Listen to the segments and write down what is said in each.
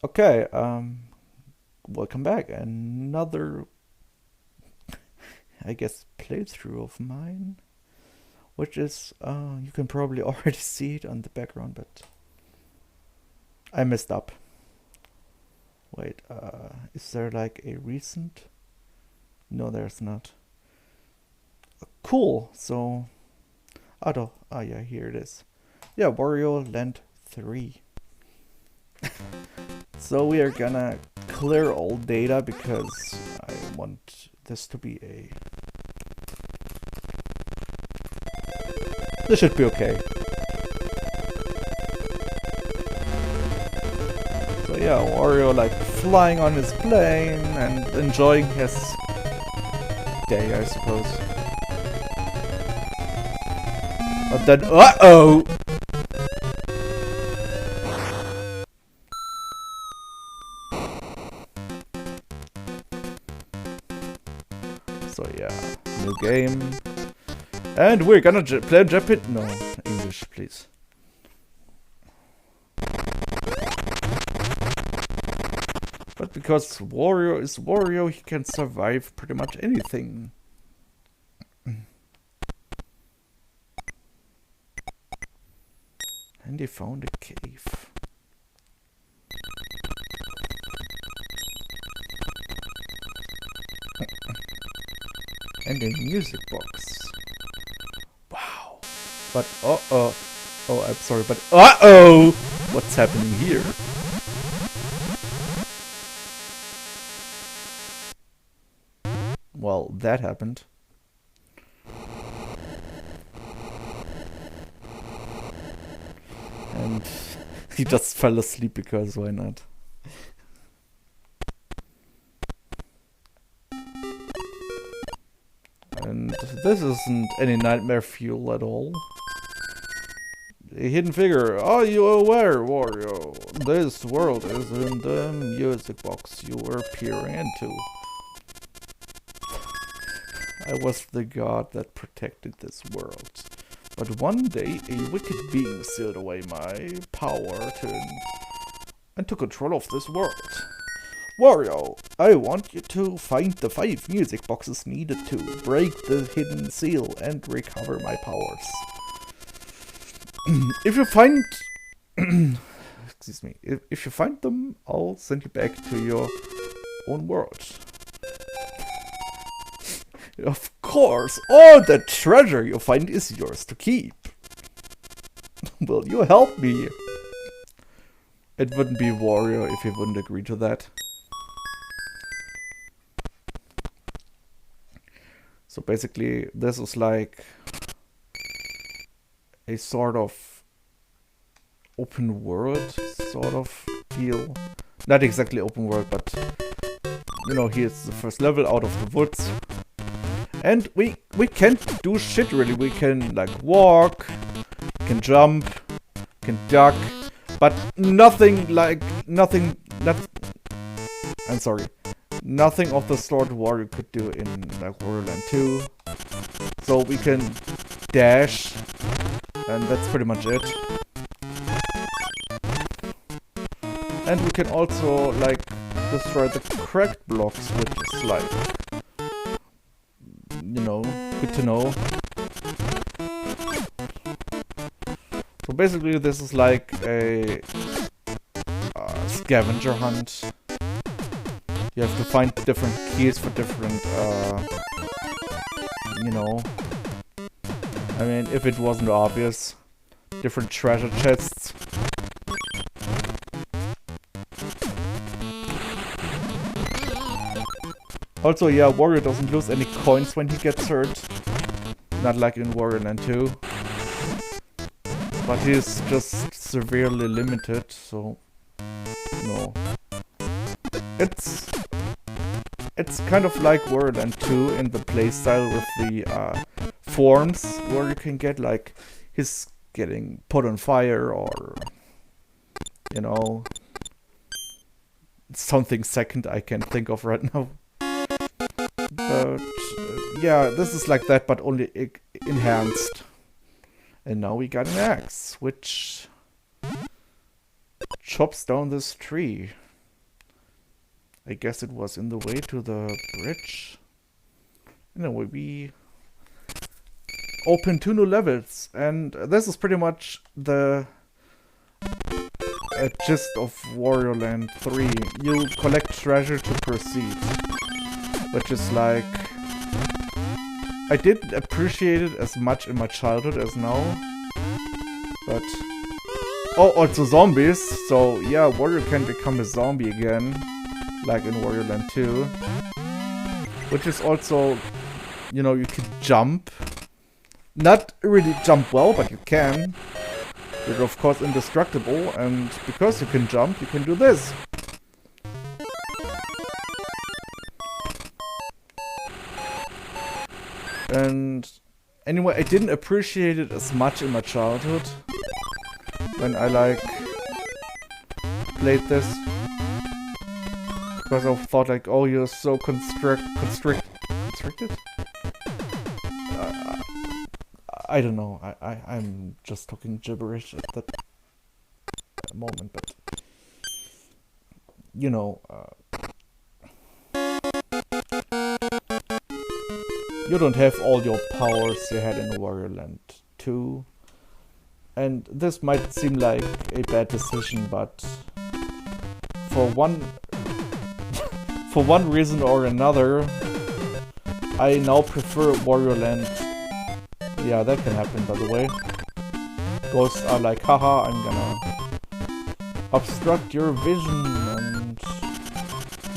Okay, welcome back. Another, I guess, playthrough of mine, which is, you can probably already see it on the background, but I messed up. Wait, is there like a recent? No, there's not. Cool, so, yeah, here it is. Yeah, Wario Land 3. So we are gonna clear all data because I want this to be a... This should be okay. So yeah, Wario like flying on his plane and enjoying his day, I suppose. But then, uh-oh! So yeah, new game. And we're gonna play Japan. No, English, please. But because Wario is Wario, he can survive pretty much anything. And he found a cave. And a music box. Wow. But oh, I'm sorry, but what's happening here? Well, that happened. And he just fell asleep because why not? And this isn't any nightmare fuel at all. A hidden figure. Are you aware, Wario? This world is in the music box you were peering into. I was the god that protected this world. But one day, a wicked being sealed away my power and took control of this world. Wario, I want you to find the 5 music boxes needed to break the hidden seal and recover my powers. If you find... excuse me. If you find them, I'll send you back to your own world. Of course, all the treasure you find is yours to keep. Will you help me? It wouldn't be Wario if he wouldn't agree to that. So basically, this is like a sort of open world sort of feel. Not exactly open world, but you know, here's the first level out of the woods. And we can't do shit really. We can like walk, can jump, can duck, but nothing I'm sorry. Nothing of the sort Wario could do in like Wario Land 2. So we can dash, and that's pretty much it. And we can also like destroy the cracked blocks, which is like, you know, good to know. So basically this is like a scavenger hunt. You have to find different keys for different, you know, I mean, if it wasn't obvious, different treasure chests. Also, yeah, Wario doesn't lose any coins when he gets hurt. Not like in Wario Land 2. But he's just severely limited, so... no. It's kind of like Wario Land 2 in the playstyle with the forms, where you can get like, he's getting put on fire or... you know... something second I can't think of right now. But yeah, this is like that, but only enhanced. And now we got an axe, which chops down this tree. I guess it was in the way to the bridge. Anyway, we open 2 new levels, and this is pretty much the gist of Wario Land 3. You collect treasure to proceed, which is like... I didn't appreciate it as much in my childhood as now, but... Oh, also zombies, so yeah, Wario can become a zombie again, like in Wario Land 2. Which is also, you know, you can jump. Not really jump well, but you can. You're of course indestructible, and because you can jump, you can do this. And anyway, I didn't appreciate it as much in my childhood when I like played this, because I thought like, oh, you're so constricted. I don't know. I'm just talking gibberish at that moment, but you know, you don't have all your powers you had in Wario Land 2. And this might seem like a bad decision, but for one reason or another, I now prefer Wario Land. Yeah, that can happen, by the way. Ghosts are like, haha, I'm gonna obstruct your vision, and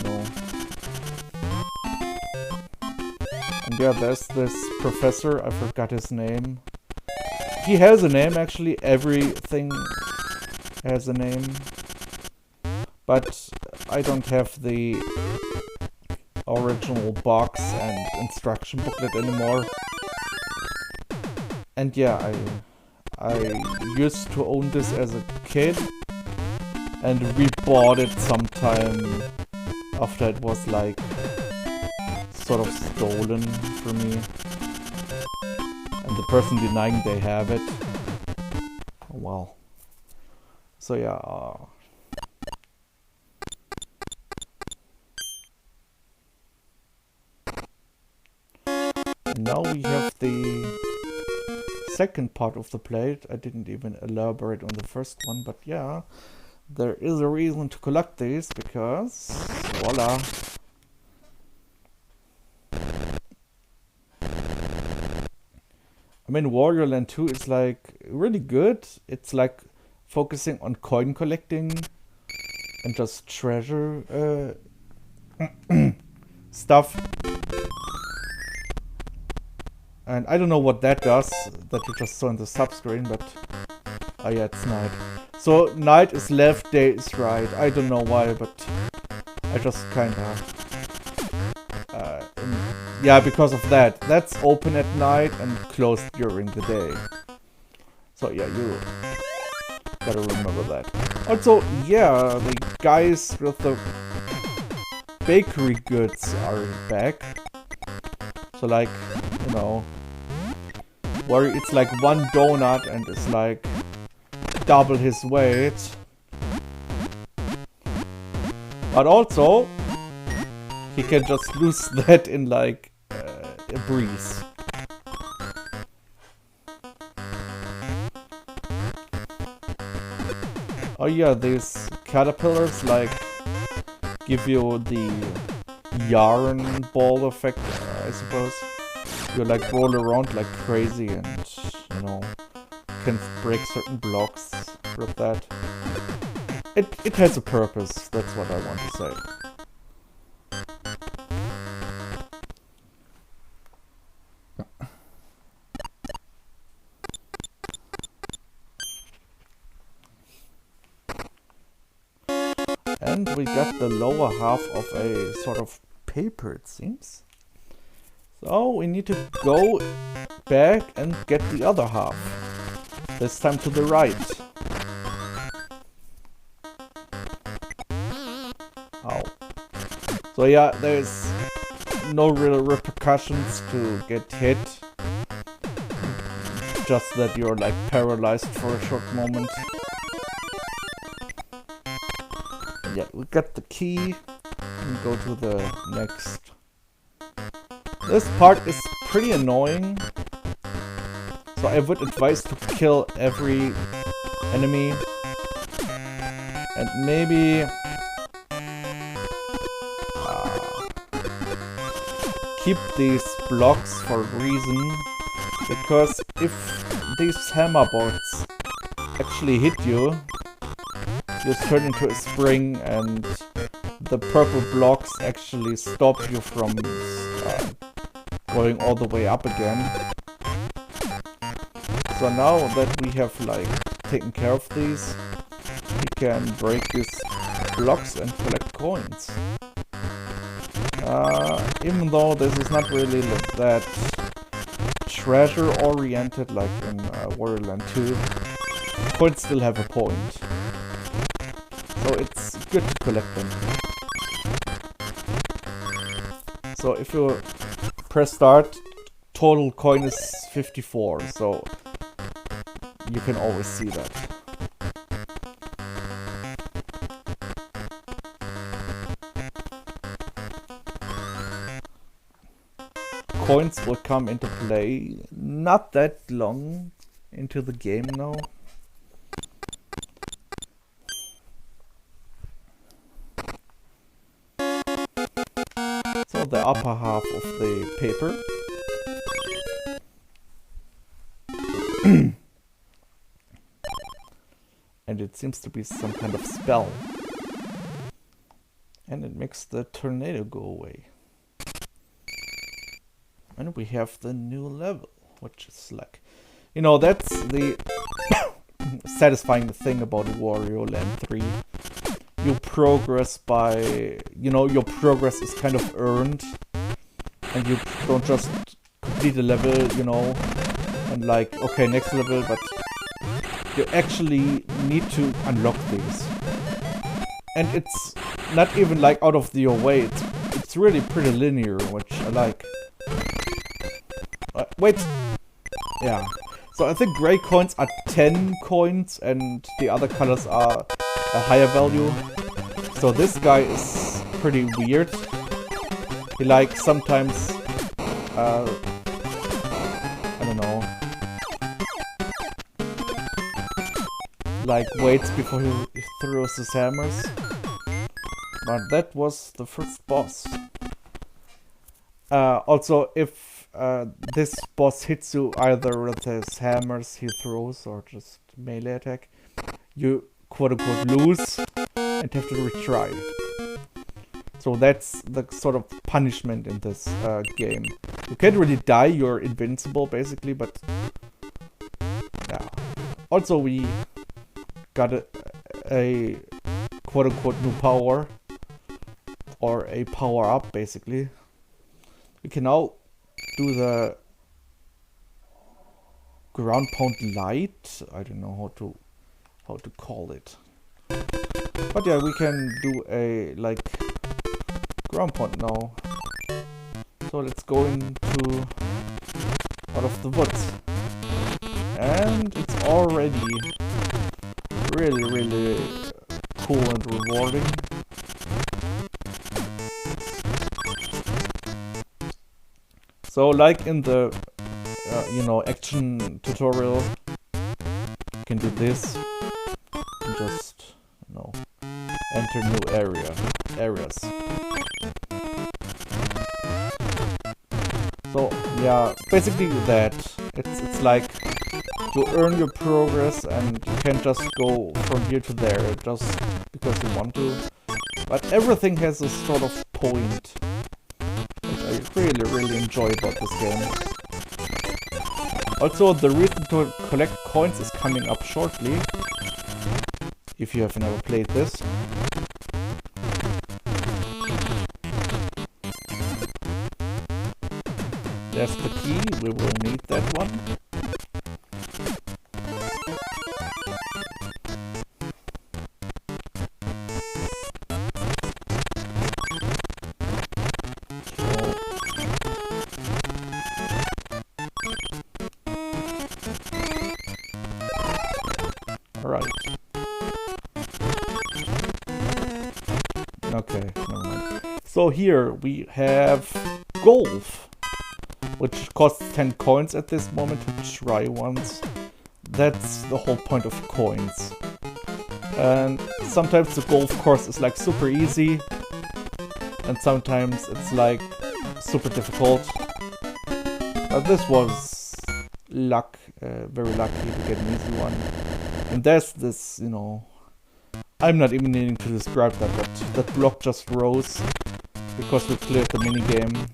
no. And yeah, there's this professor, I forgot his name. He has a name, actually. Everything has a name. But I don't have the original box and instruction booklet anymore. And yeah, I used to own this as a kid. And we bought it sometime after it was like sort of stolen from me. And the person denying they have it. Oh, well. So yeah. Now we have the second part of the plate. I didn't even elaborate on the first one, but yeah. There is a reason to collect these, because voila. I mean, Wario Land 2 is like really good. It's like focusing on coin collecting and just treasure stuff. And I don't know what that does, that you just saw on the sub screen, but oh yeah, it's night. So night is left, day is right. I don't know why, but I just kinda yeah, because of that. That's open at night and closed during the day. So yeah, you gotta remember that. Also, yeah, the guys with the bakery goods are back. So like, you know, where it's like one donut and it's like double his weight. But also, he can just lose that in like a breeze. Oh yeah, these caterpillars like give you the yarn ball effect, I suppose. You like roll around like crazy and, you know, can break certain blocks with that. It has a purpose, that's what I want to say. And we got the lower half of a sort of paper, it seems. So we need to go back and get the other half. This time to the right. Ow. So yeah, there's no real repercussions to get hit. Just that you're like paralyzed for a short moment. Yeah, we got the key. and go to the next. This part is pretty annoying, so I would advise to kill every enemy and maybe keep these blocks for a reason, because if these hammer bots actually hit you, you turn into a spring and the purple blocks actually stop you from going all the way up again. So now that we have like taken care of these, we can break these blocks and collect coins. Even though this is not really that treasure oriented like in Wario Land 2, coins still have a point. So it's good to collect them. So if you press start, total coin is 54, so you can always see that. Coins will come into play not that long into the game now. So the upper half of the paper. And it seems to be some kind of spell. And it makes the tornado go away. And we have the new level, which is like, you know, that's the satisfying thing about Wario Land 3. You progress by, you know, your progress is kind of earned. And you don't just complete a level, you know, and like, okay, next level, but you actually need to unlock these. And it's not even like out of your way, it's really pretty linear, which I like. Wait, yeah. So I think gray coins are 10 coins and the other colors are a higher value. So this guy is pretty weird. He like sometimes, I don't know, like waits before he throws his hammers. But that was the first boss. Also, if this boss hits you either with his hammers he throws or just melee attack, you quote-unquote lose and have to retry. So that's the sort of punishment in this game. You can't really die, you're invincible basically, but yeah. Also we got a quote-unquote new power, or a power-up basically. We can now do the ground pound light. I don't know how to call it. But yeah, we can do a like ground pound now. So let's go into out of the woods. And it's already really cool and rewarding. So like in the, you know, action tutorial, you can do this and just, you know, enter new areas. So yeah, basically that. It's like you earn your progress and you can't just go from here to there just because you want to. But everything has a sort of point. I really enjoy about this game. Also, the reason to collect coins is coming up shortly, if you have never played this. There's the key, we will need that one. Alright. Okay, never mind. So here we have golf, which costs 10 coins at this moment to try once. That's the whole point of coins. And sometimes the golf course is like super easy, and sometimes it's like super difficult. This was luck, very lucky to get an easy one. And there's this, you know, I'm not even needing to describe that, but that block just rose because we cleared the minigame.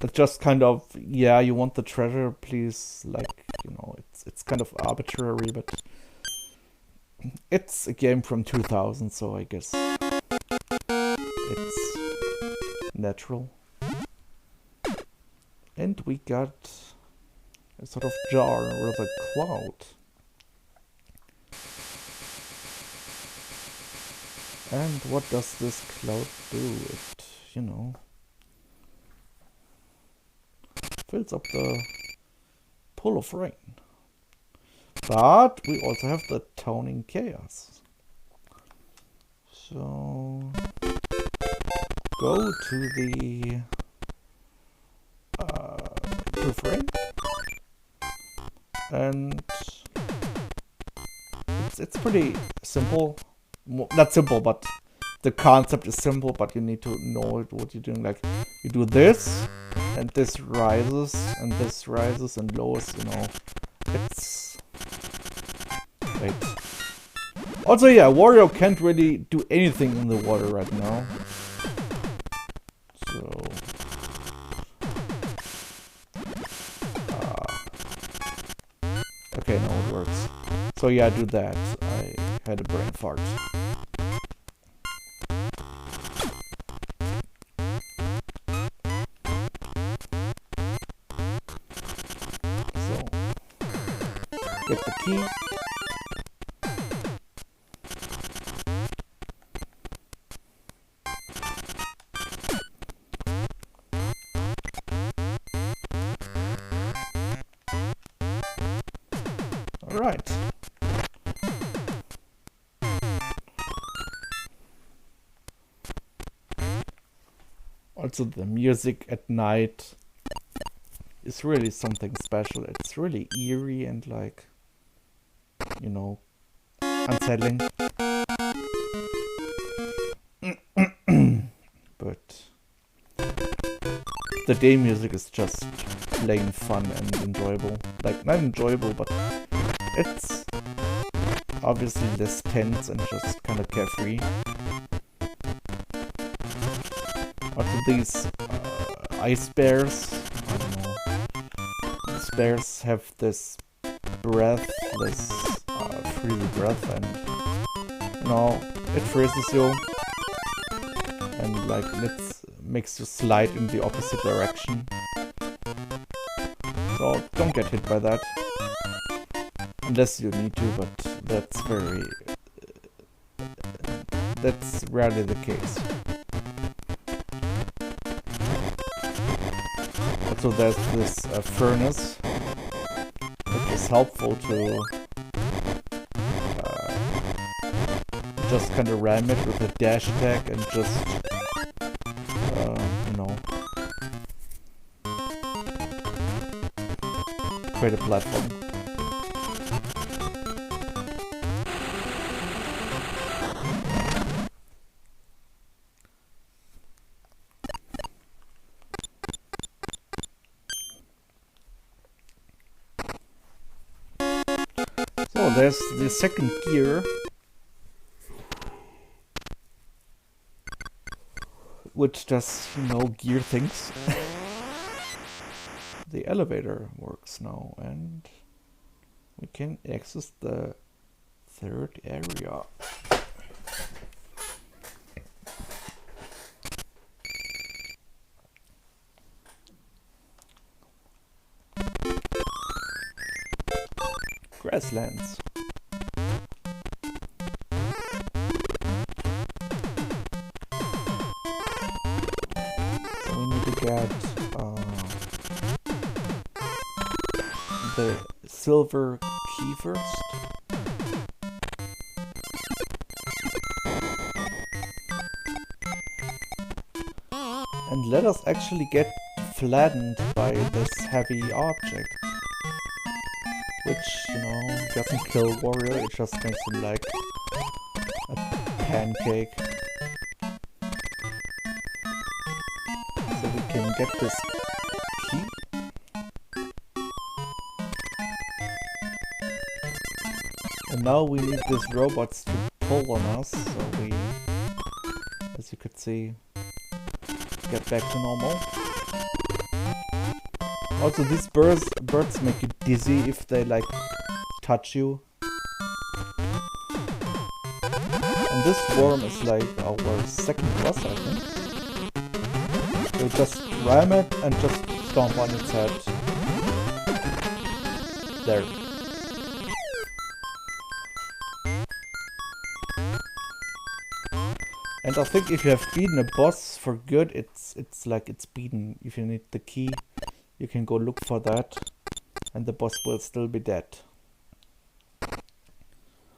It just kind of, yeah, you want the treasure, please, like, you know, it's kind of arbitrary, but it's a game from 2000, so I guess it's natural. And we got a sort of jar with a cloud. And what does this cloud do? It, you know, fills up the pool of rain. But we also have the town in chaos. So go to the rain, and it's pretty simple. Not simple, but the concept is simple, but you need to know what you're doing. Like, you do this, and this rises, and lowers, you know. It's... Wait. Also, yeah, Wario can't really do anything in the water right now. So... okay, now it works. So yeah, do that. I had a brain fart. So, get the key. All right. Also, the music at night is really something special. It's really eerie and, like, you know, unsettling. But the day music is just plain fun and enjoyable. Like, not enjoyable, but it's obviously less tense and just kind of carefree. Also, these ice bears, I don't know, these bears have this breath, this freezy breath, and, you know, it freezes you, and, like, makes you slide in the opposite direction. So don't get hit by that, unless you need to, but that's that's rarely the case. Also, there's this furnace, which is helpful to just kind of ram it with a dash attack and just, you know, create a platform. So there's the second gear, which does, you know, gear things. The elevator works now, and we can access the third area. Grasslands. So we need to get the silver key first. And let us actually get flattened by this heavy object. Which, you know, doesn't kill Wario, it just makes him like a pancake. So we can get this key. And now we need these robots to pull on us, so we, as you could see, get back to normal. Also, these birds make you dizzy if they like touch you. And this worm is like our second boss, I think. So just ram it and just stomp on its head. There. And I think if you have beaten a boss for good, it's like it's beaten. If you need the key, you can go look for that, and the boss will still be dead.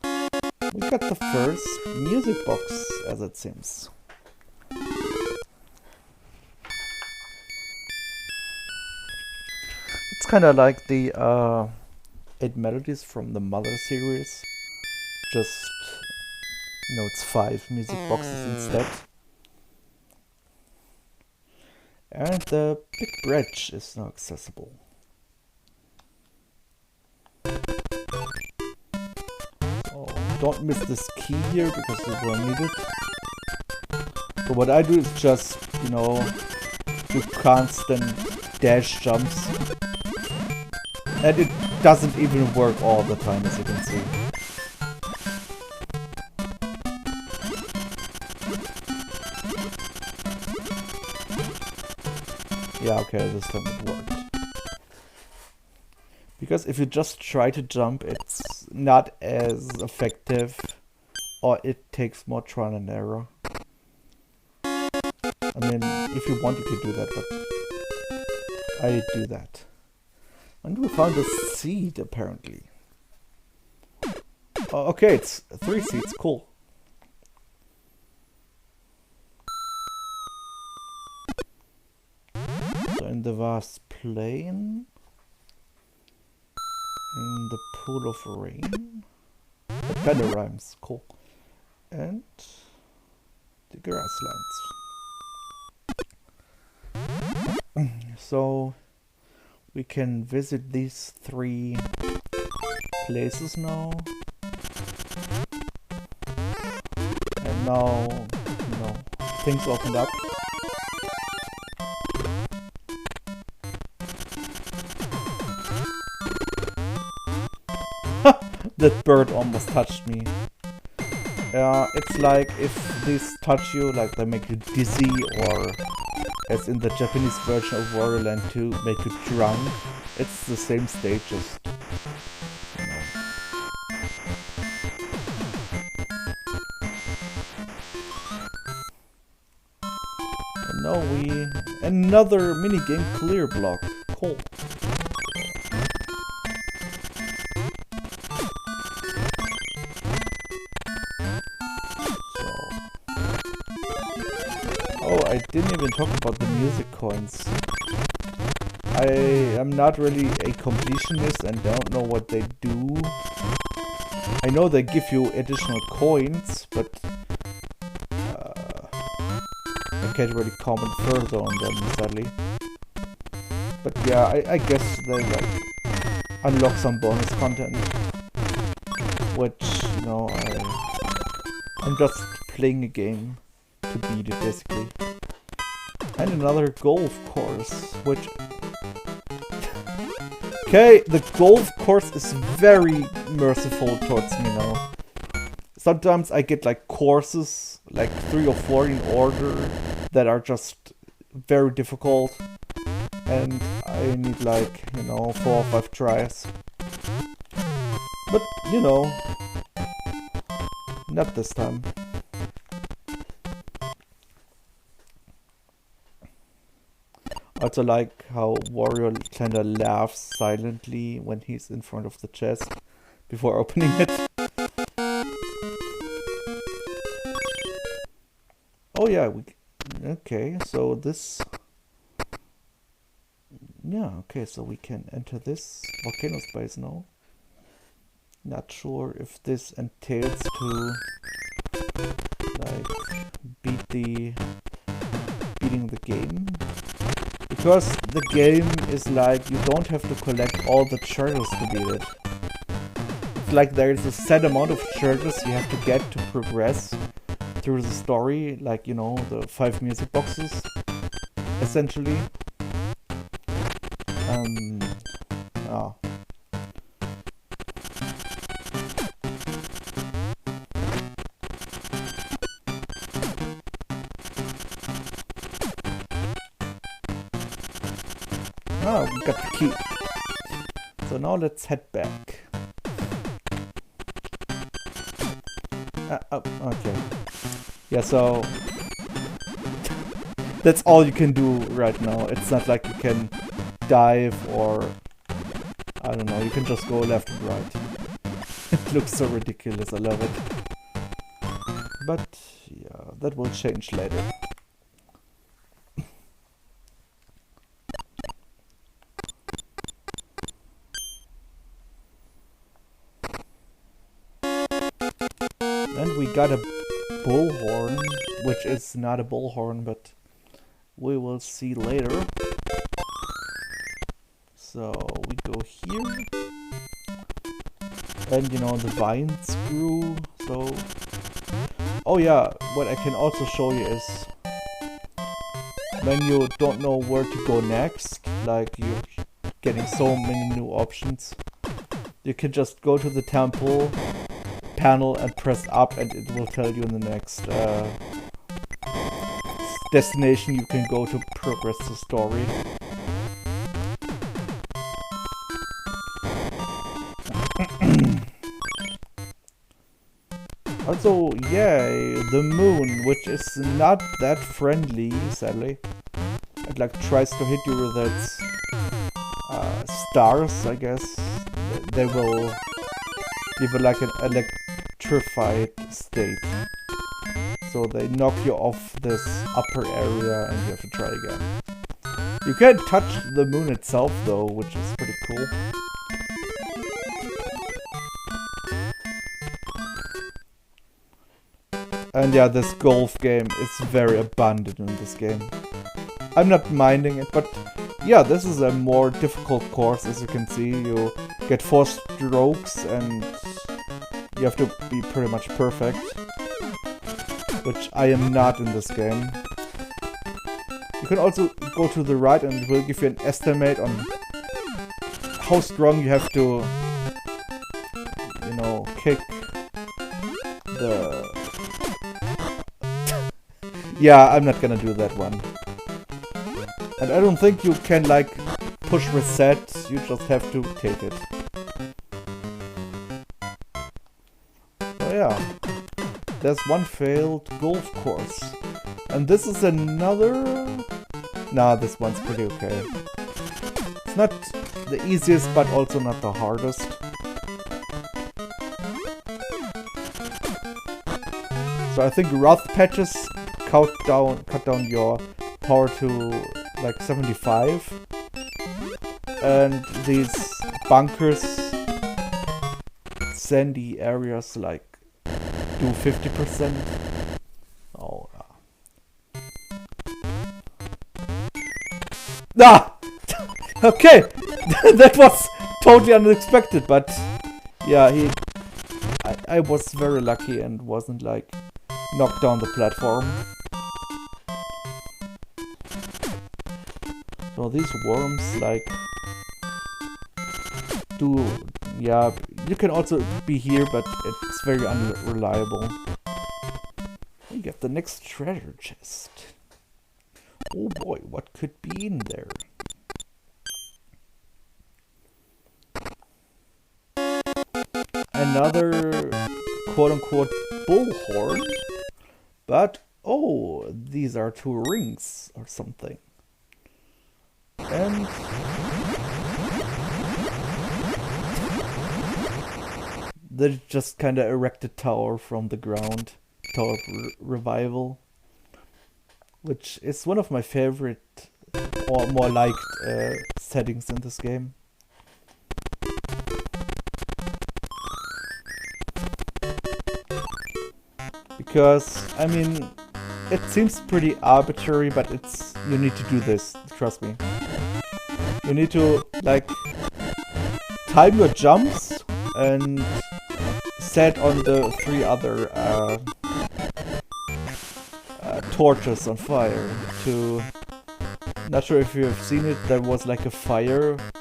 We got the first music box, as it seems. It's kind of like the 8 melodies from the Mother series, just, you know, it's 5 music boxes instead. And the big bridge is now accessible. So don't miss this key here because you will need it. So what I do is just, you know, do constant dash jumps. And it doesn't even work all the time, as you can see. Yeah, okay, this time it worked. Because if you just try to jump, it's not as effective, or it takes more trial and error. I mean, if you want, you could do that, but I do that. And we found a seed, apparently. Oh, okay, it's 3 seeds, cool. In the vast plain, in the pool of rain, that kind of rhymes, cool, and the grasslands. So we can visit these 3 places now, and now, you know, things opened up. That bird almost touched me. It's like if these touch you, like they make you dizzy, or as in the Japanese version of Wario Land 2, make you drunk. It's the same stage, just, you know. And now another minigame clear block. Cool. Oh, I didn't even talk about the music coins. I am not really a completionist and don't know what they do. I know they give you additional coins, but I can't really comment further on them, sadly. But yeah, I guess they like unlock some bonus content, which, you know, I'm just playing a game to beat it, basically. And another golf course, which... Okay, the golf course is very merciful towards me now. Sometimes I get like courses, like 3 or 4 in order, that are just very difficult. And I need like, you know, 4 or 5 tries. But, you know, not this time. I also like how Wario kinda laughs silently when he's in front of the chest before opening it. Oh yeah, Okay, so this... Yeah, okay, so we can enter this volcano space now. Not sure if this entails to like beating the game. Because the game is like you don't have to collect all the treasures to beat it. It's like there's a set amount of treasures you have to get to progress through the story, like, you know, the 5 music boxes, essentially. Oh. Ah, we got the key. So now let's head back. Oh, okay. Yeah, so that's all you can do right now. It's not like you can dive or I don't know, you can just go left and right. It looks so ridiculous, I love it. But yeah, that will change later. And we got a bullhorn, which is not a bullhorn, but we will see later. So we go here. And you know, the vines grew, so... Oh yeah, what I can also show you is when you don't know where to go next, like you're getting so many new options, you can just go to the temple panel and press up and it will tell you in the next destination you can go to progress the story. Also, yay, the moon, which is not that friendly, sadly. It like tries to hit you with its stars, I guess. They will give it like an electrified state. So they knock you off this upper area and you have to try again. You can't touch the moon itself though, which is pretty cool. And yeah, this golf game is very abundant in this game. I'm not minding it, but yeah, this is a more difficult course, as you can see. You get 4 strokes and you have to be pretty much perfect. Which I am not in this game. You can also go to the right and it will give you an estimate on how strong you have to, you know, kick the... Yeah, I'm not gonna do that one. And I don't think you can, like, push reset, you just have to take it. So yeah, there's one failed golf course. And this is another... Nah, this one's pretty okay. It's not the easiest, but also not the hardest. So I think rough patches cut down your power to like 75, and these bunkers, sandy areas, like do 50%. Oh, ah, okay, that was totally unexpected, but yeah, I was very lucky and wasn't like knocked down the platform. So these worms, like, do... Yeah, you can also be here, but it's very unreliable. We get the next treasure chest. Oh boy, what could be in there? Another quote-unquote bullhorn. But, oh, these are 2 rings or something. And they just kind of erected tower from the ground. Tower of revival. which is one of my favorite or more liked settings in this game. Because, I mean, it seems pretty arbitrary, but you need to do this, trust me. You need to, like, time your jumps and set on the 3 other torches on fire to... Not sure if you've seen it, there was like a firewall,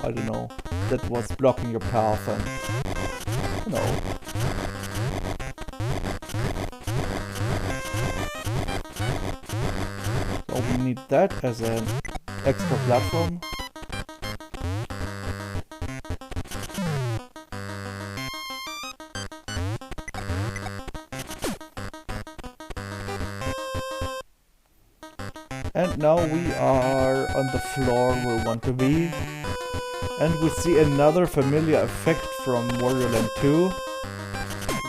I don't know, that was blocking your path and, you know. So we need that as an extra platform. And now we are on the floor we want to be. And we see another familiar effect from Wario Land 2.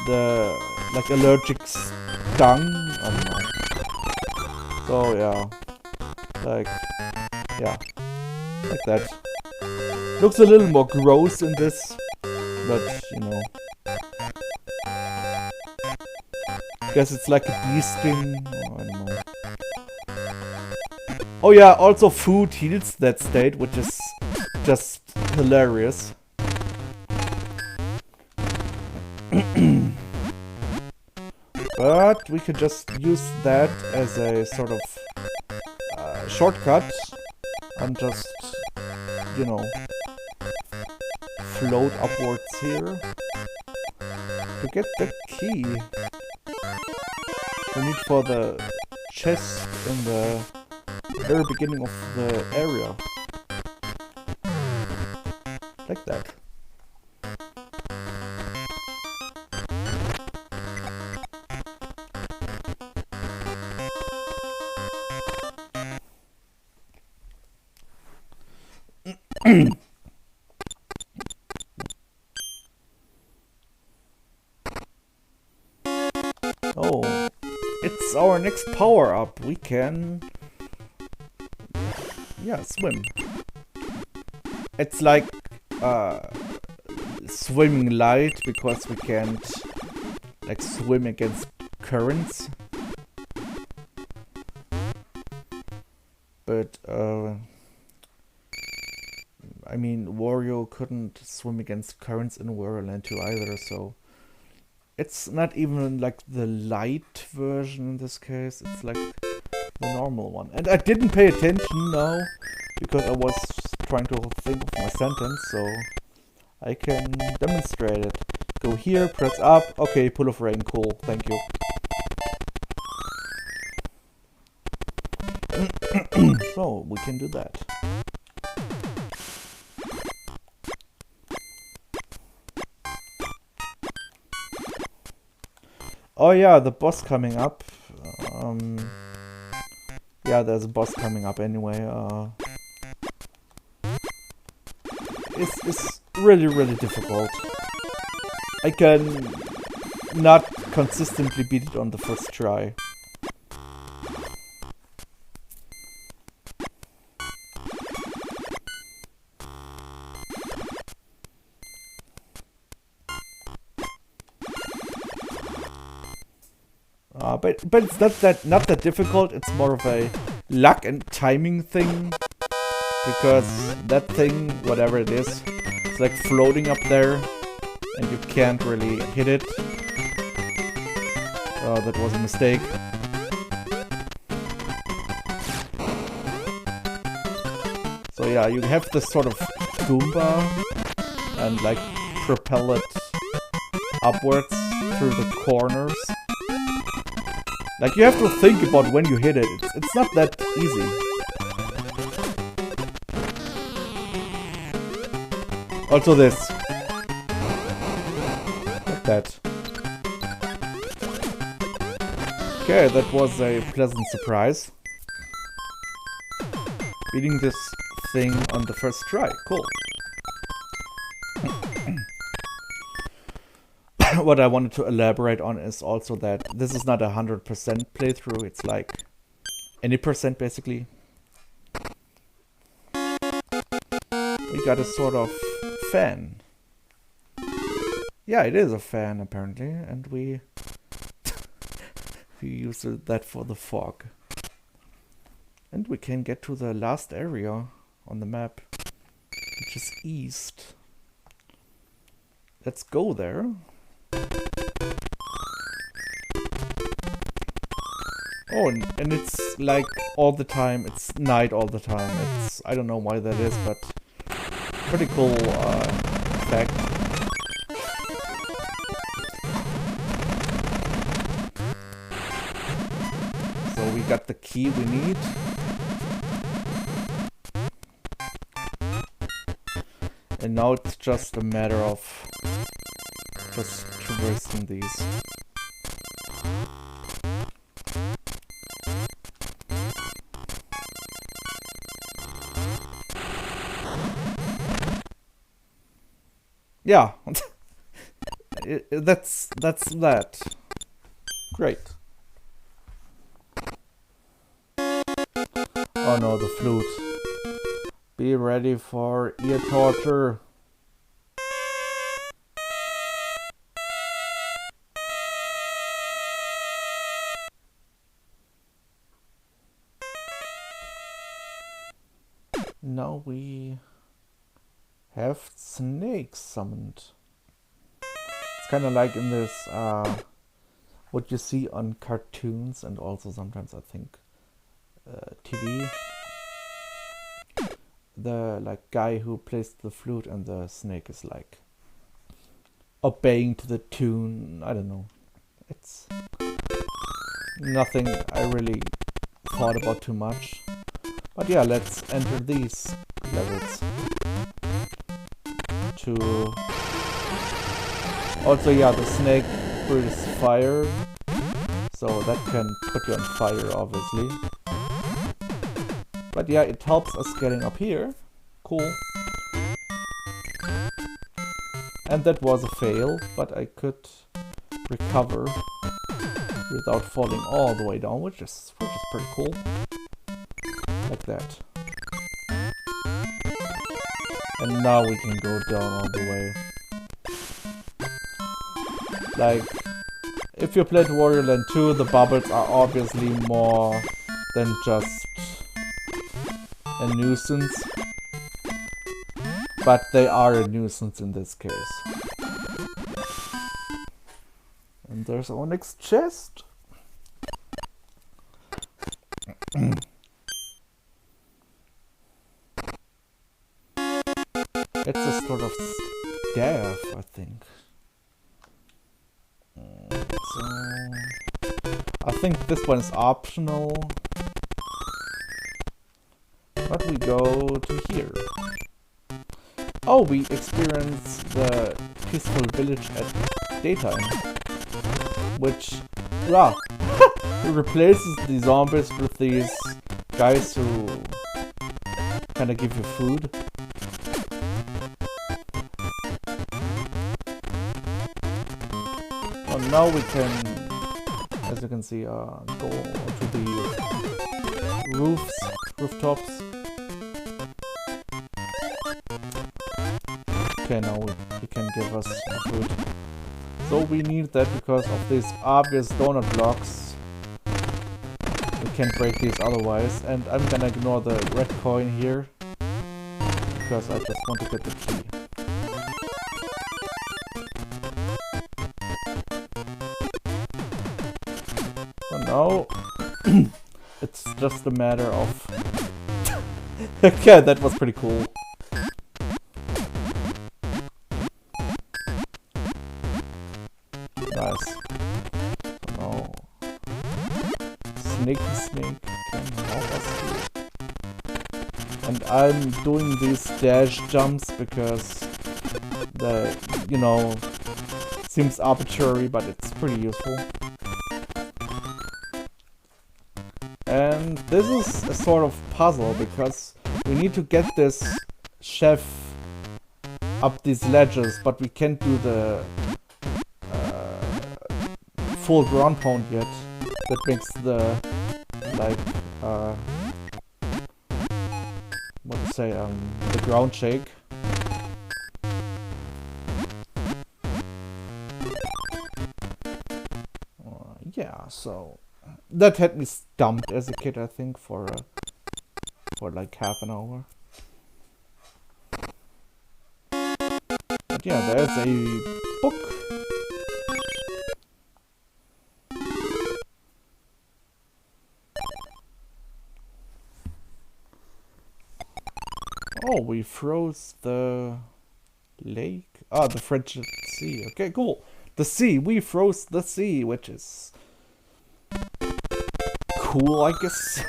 The, like, allergic stung? I don't know. So, yeah. Like that. Looks a little more gross in this, but, you know. Guess it's like a bee sting. Oh, I don't know. Oh yeah, also food heals that state, which is just hilarious. But we could just use that as a sort of shortcut and just, you know, float upwards here. To get the key, we need for the chest in the very beginning of the area. Like that. Oh, it's our next power up. We can... yeah, swim. It's like swimming light because we can't like swim against currents. But I mean, Wario couldn't swim against currents in Wario Land 2 either, so it's not even like the light version in this case, it's like the normal one. And I didn't pay attention now, because I was trying to think of my sentence, so I can demonstrate it. Go here, press up, okay, Pool of Rain, cool, thank you. So, we can do that. Oh yeah, the boss coming up. Yeah, there's a boss coming up anyway. It's really, really difficult. I can not consistently beat it on the first try. But it's not that difficult. It's more of a luck and timing thing, because that thing, whatever it is, it's like floating up there, and you can't really hit it. Oh, that was a mistake. So yeah, you have this sort of Goomba and like propel it upwards through the corners. Like, you have to think about when you hit it. It's not that easy. Also this. Like that. Okay, that was a pleasant surprise. Beating this thing on the first try. Cool. what I wanted to elaborate on is also that this is not a 100% playthrough. It's like any percent basically. We got a sort of fan. Yeah, it is a fan apparently, and we use that for the fog. And we can get to the last area on the map, which is east. Let's go there. Oh, and it's like all the time, it's night all the time. It's, I don't know why that is, but pretty cool fact. So we got the key we need. And now it's just a matter of just traversing these. Yeah, that's that. Great. Oh no, the flute. Be ready for ear torture. Now we have snakes summoned. It's kind of like in this, what you see on cartoons and also sometimes I think TV. The like guy who plays the flute and the snake is like obeying to the tune. I don't know. It's nothing I really thought about too much. But yeah, let's enter these levels. Also, yeah, the snake breathes fire, so that can put you on fire, obviously. But yeah, it helps us getting up here. Cool. And that was a fail, but I could recover without falling all the way down, which is pretty cool. Like that. And now we can go down all the way. Like, if you played Wario Land 2, the bubbles are obviously more than just a nuisance. But they are a nuisance in this case. And there's our next chest. It's a sort of staff, I think. So I think this one is optional. But we go to here. Oh, we experience the peaceful village at daytime. Which, yeah, it replaces the zombies with these guys who kind of give you food. Well, now we can, as you can see, go to the rooftops. Okay, now he can give us food. So we need that because of these obvious donut blocks. We can't break these otherwise. And I'm gonna ignore the red coin here because I just want to get the key. So now it's just a matter of okay, that was pretty cool. Nice. So now Snake can help us here. And I'm doing these dash jumps because the, you know, seems arbitrary, but it's pretty useful. And this is a sort of puzzle because we need to get this chef up these ledges, but we can't do the full ground pound yet. That makes the, like, what to say, the ground shake. Yeah, so that had me stumped as a kid, I think, for like half an hour. But yeah, there's a book. Oh, we froze the lake. Ah, the frigid sea. Okay, cool. The sea. We froze the sea, which is cool, I guess.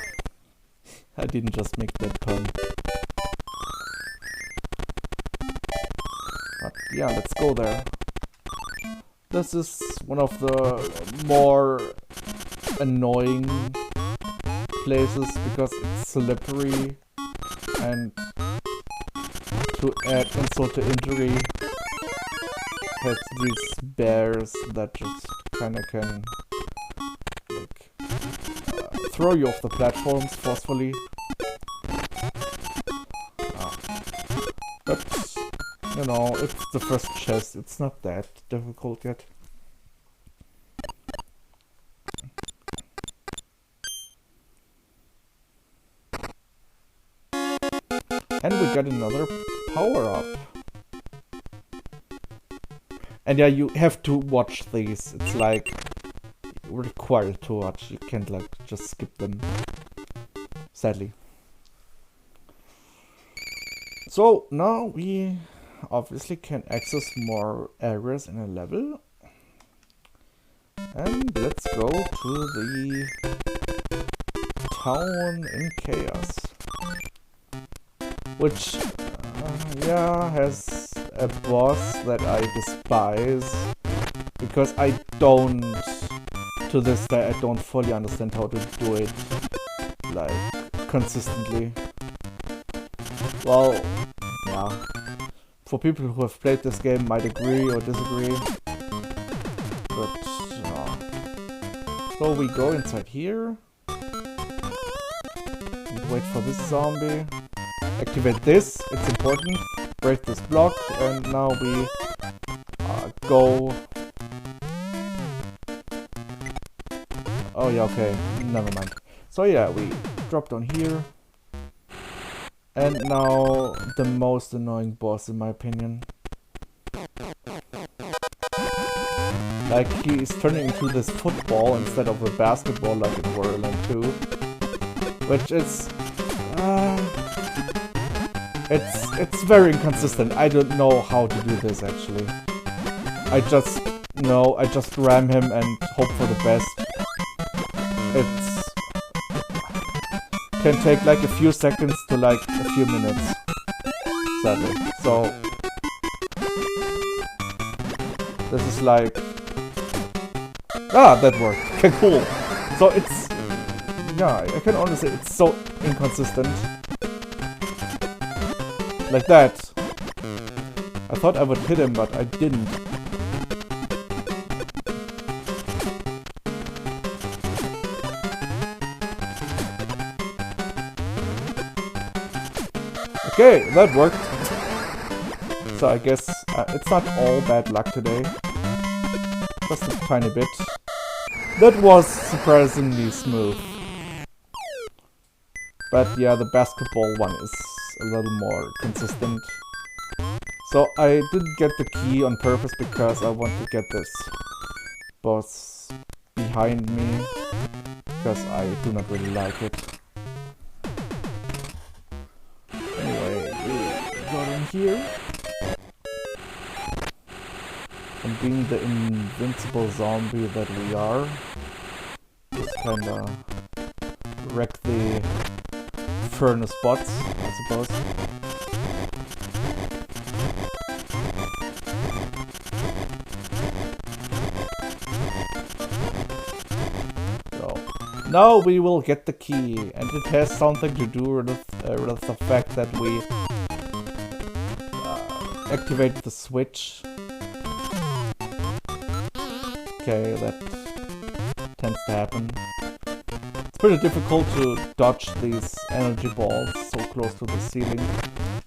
I didn't just make that pun. But yeah, let's go there. This is one of the more annoying places because it's slippery, and to add insult to injury, has these bears that just kinda can like throw you off the platforms forcefully. But you know, it's the first chest, it's not that difficult yet. And we got another power-up. And yeah, you have to watch these. It's like required to watch. You can't like just skip them. Sadly. So now we obviously can access more areas in a level. And let's go to the town in Chaos. Which, yeah, has a boss that I despise, because I don't, to this day, I don't fully understand how to do it, like, consistently. Well, yeah, for people who have played this game might agree or disagree, but, so we go inside here, and wait for this zombie. Activate this, it's important. Break this block, and now we go. Oh yeah, okay, never mind. So yeah, we drop down here. And now the most annoying boss in my opinion. Like, he is turning into this football instead of a basketball like in Wario Land 2. Which is... It's very inconsistent. I don't know how to do this actually. I just ram him and hope for the best. It's can take like a few seconds to like a few minutes, sadly. So this is like, that worked. Okay, cool. So it's, yeah, I can honestly say it's so inconsistent. Like that. I thought I would hit him, but I didn't. Okay, that worked. So I guess it's not all bad luck today. Just a tiny bit. That was surprisingly smooth. But yeah, the basketball one is a little more consistent. So I didn't get the key on purpose because I want to get this boss behind me, because I do not really like it. Anyway, we got in here. And being the invincible zombie that we are, just kinda wreck the furnace bots, I suppose. So, now we will get the key, and it has something to do with the fact that we activate the switch. Okay, that tends to happen. It's pretty difficult to dodge these energy balls so close to the ceiling.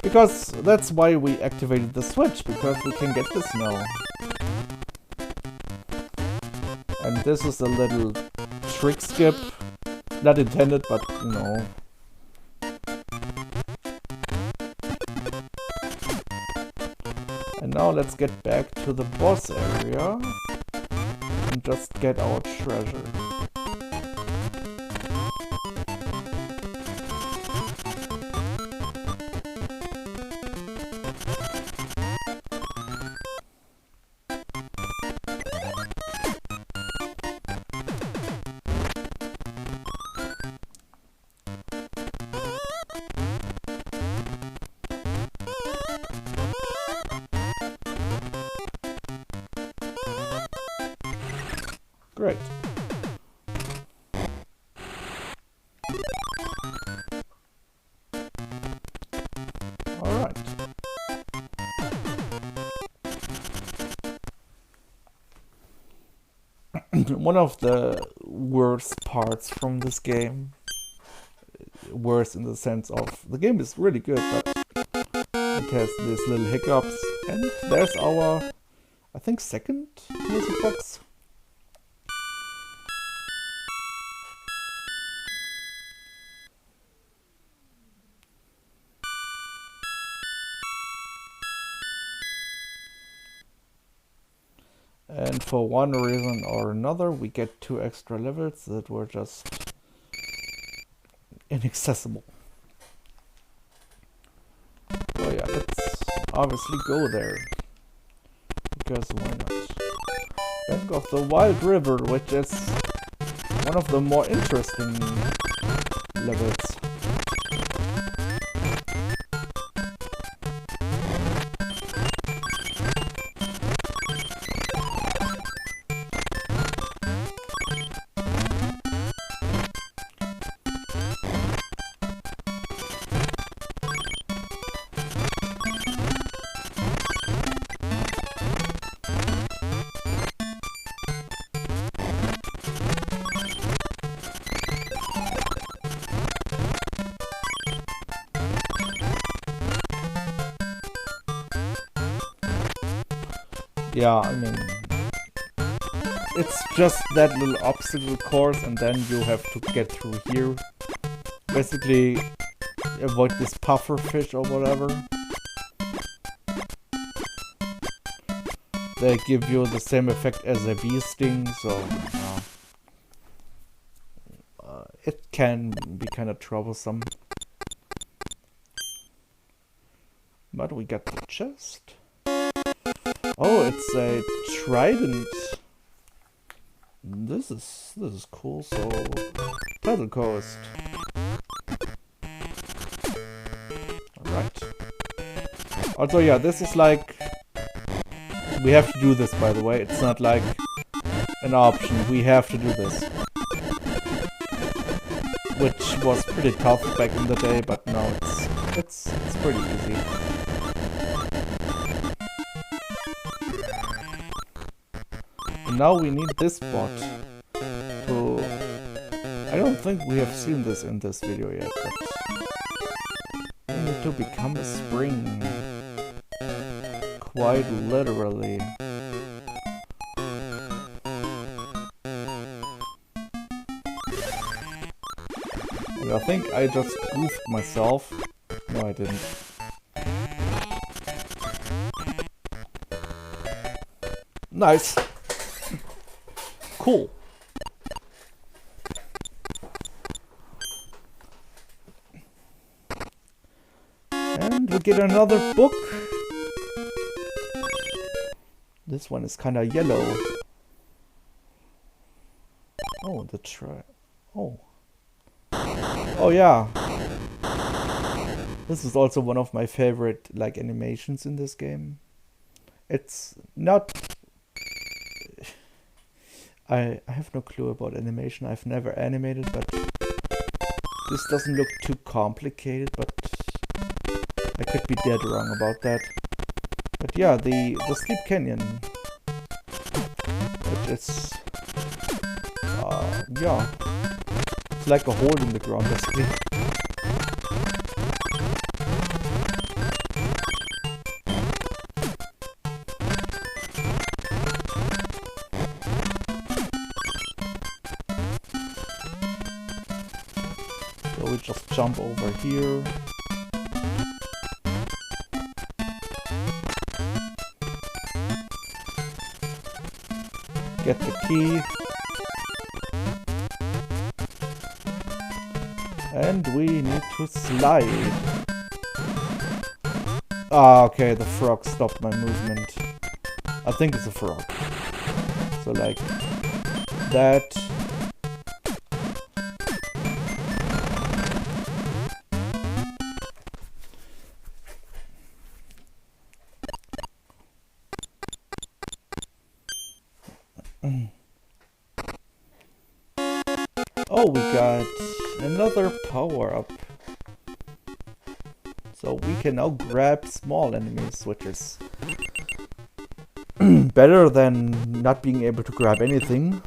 Because that's why we activated the switch, because we can get this now. And this is a little trick skip. Not intended, but you know. And now let's get back to the boss area and just get our treasure. Great. Alright. One of the worst parts from this game, worse in the sense of the game is really good, but it has these little hiccups. And there's our, I think, second music box. And for one reason or another, we get 2 extra levels that were just inaccessible. Oh yeah, let's obviously go there. Because why not? Bank of the Wild River, which is one of the more interesting levels. Yeah, I mean, it's just that little obstacle course and then you have to get through here. Basically, avoid this puffer fish or whatever. They give you the same effect as a bee sting, so it can be kind of troublesome. But we got the chest. Oh, it's a trident. This is cool. So, Pedal Coast. Alright. Also, yeah, this is like, we have to do this, by the way. It's not like an option. We have to do this. Which was pretty tough back in the day, but now it's pretty easy. And now we need this spot to... I don't think we have seen this in this video yet, but we need to become a spring. Quite literally. And I think I just goofed myself. No, I didn't. Nice. Cool. And we get another book. This one is kind of yellow. Oh, the try. Oh. Oh yeah. This is also one of my favorite like animations in this game. It's not... I have no clue about animation. I've never animated, but this doesn't look too complicated, but I could be dead wrong about that. But yeah, the Sleep Canyon, which is Yeah. It's like a hole in the ground, basically. So we just jump over here. Get the key. And we need to slide. Ah, okay, the frog stopped my movement. I think it's a frog. So like that. Oh, we got another power-up. So we can now grab small enemies, which is better than not being able to grab anything.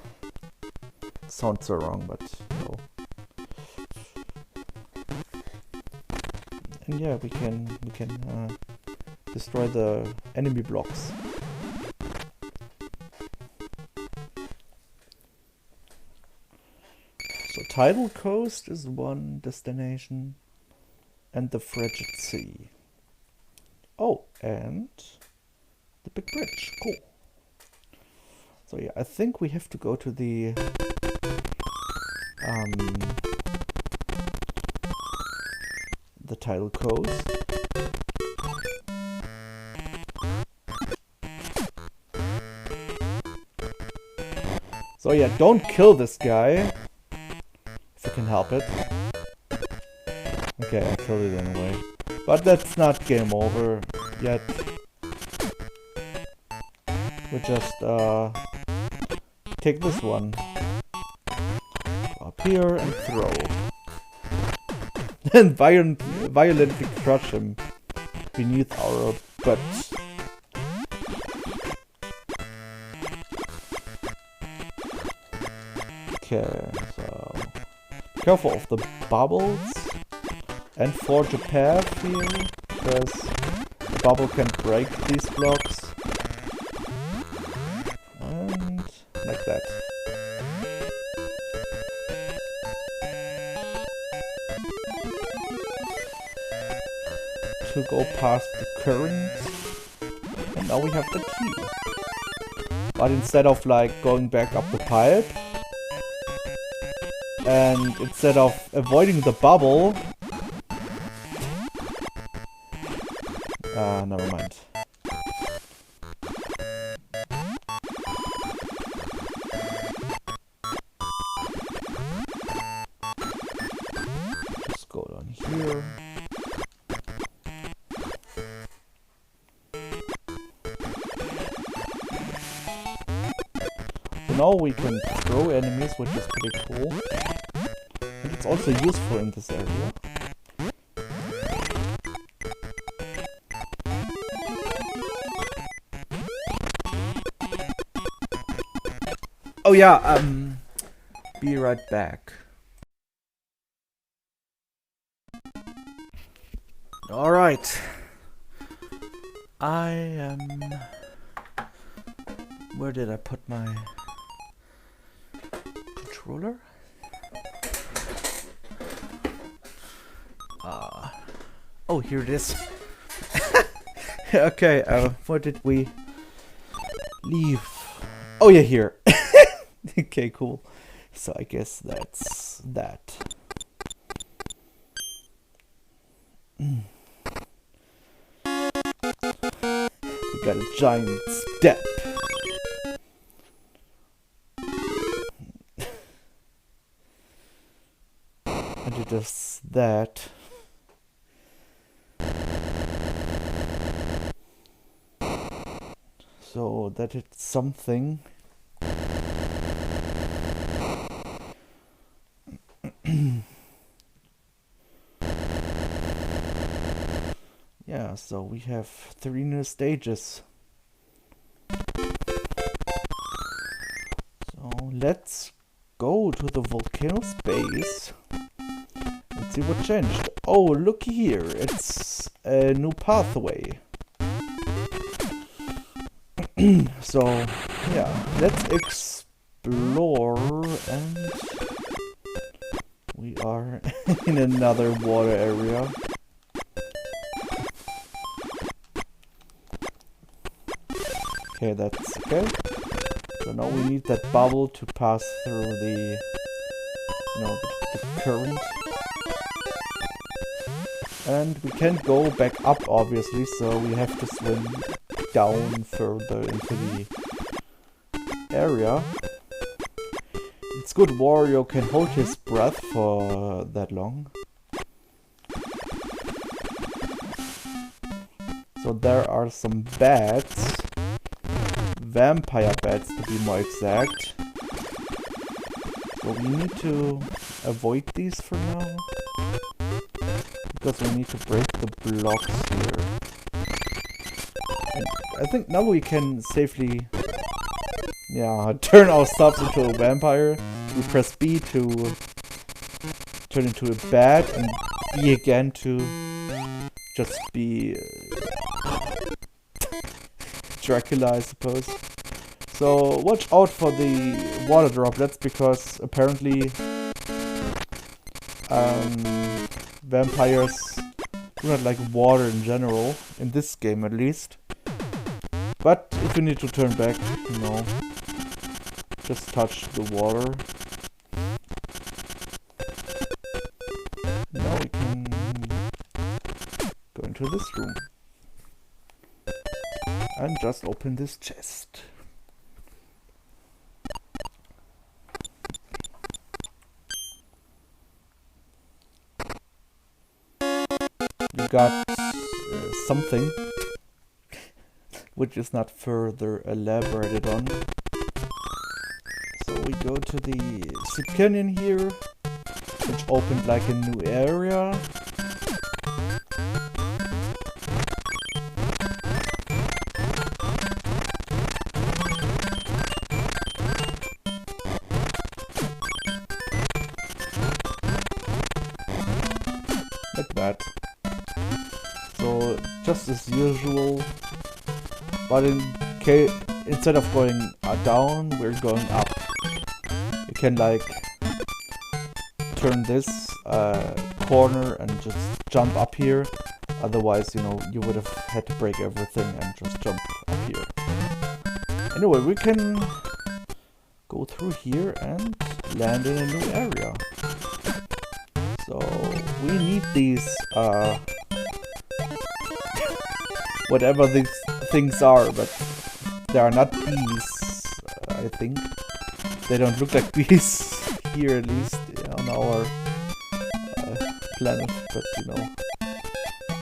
Sounds so wrong, but no. And yeah, we can destroy the enemy blocks. So Tidal Coast is one destination, and the Frigid Sea. Oh, and the big bridge. Cool. So yeah, I think we have to go to the Tidal Coast. So yeah, don't kill this guy. If you can help it. Okay, I killed it anyway. But that's not game over yet. We just take this one. Go up here and throw. And violently crush him beneath our butts. Okay, so careful of the bubbles and forge a path here, because the bubble can break these blocks. And like that. To go past the current. And now we have the key. But instead of like going back up the pipe, and instead of avoiding the bubble... never mind. Just go down here. So now we can throw enemies, which is pretty cool. And it's also useful in this area. Oh yeah, be right back. Alright. I am... Where did I put my controller? Oh, here it is. Okay, where did we leave? Oh yeah, here. Okay, cool. So I guess that's that. We got a giant step. And it does that. So that it's something. Yeah, so we have 3 new stages. So let's go to the volcano's base and see what changed. Oh, look here. It's a new pathway. So, yeah, let's explore, and we are in another water area. Okay, that's okay. So now we need that bubble to pass through the, the current. And we can't go back up, obviously, so we have to swim down further into the area. It's good Wario can hold his breath for that long. So there are some bats. Vampire bats, to be more exact. So we need to avoid these for now. Because we need to break the blocks here. And I think now we can safely, turn ourselves into a vampire. We press B to turn into a bat, and B again to just be Dracula, I suppose. So watch out for the water droplets, because apparently vampires do not like water in general, in this game at least. But if you need to turn back, just touch the water. Now we can go into this room. And just open this chest. You got something which is not further elaborated on. So we go to the Soup Canyon here, which opened like a new area. Like that. So just as usual, but instead of going down, we're going up. You can like turn this corner and just jump up here. Otherwise, you would have had to break everything and just jump up here. Anyway, we can go through here and land in a new area. So we need these whatever these things are, but they are not bees, I think. They don't look like bees here, at least on our planet, but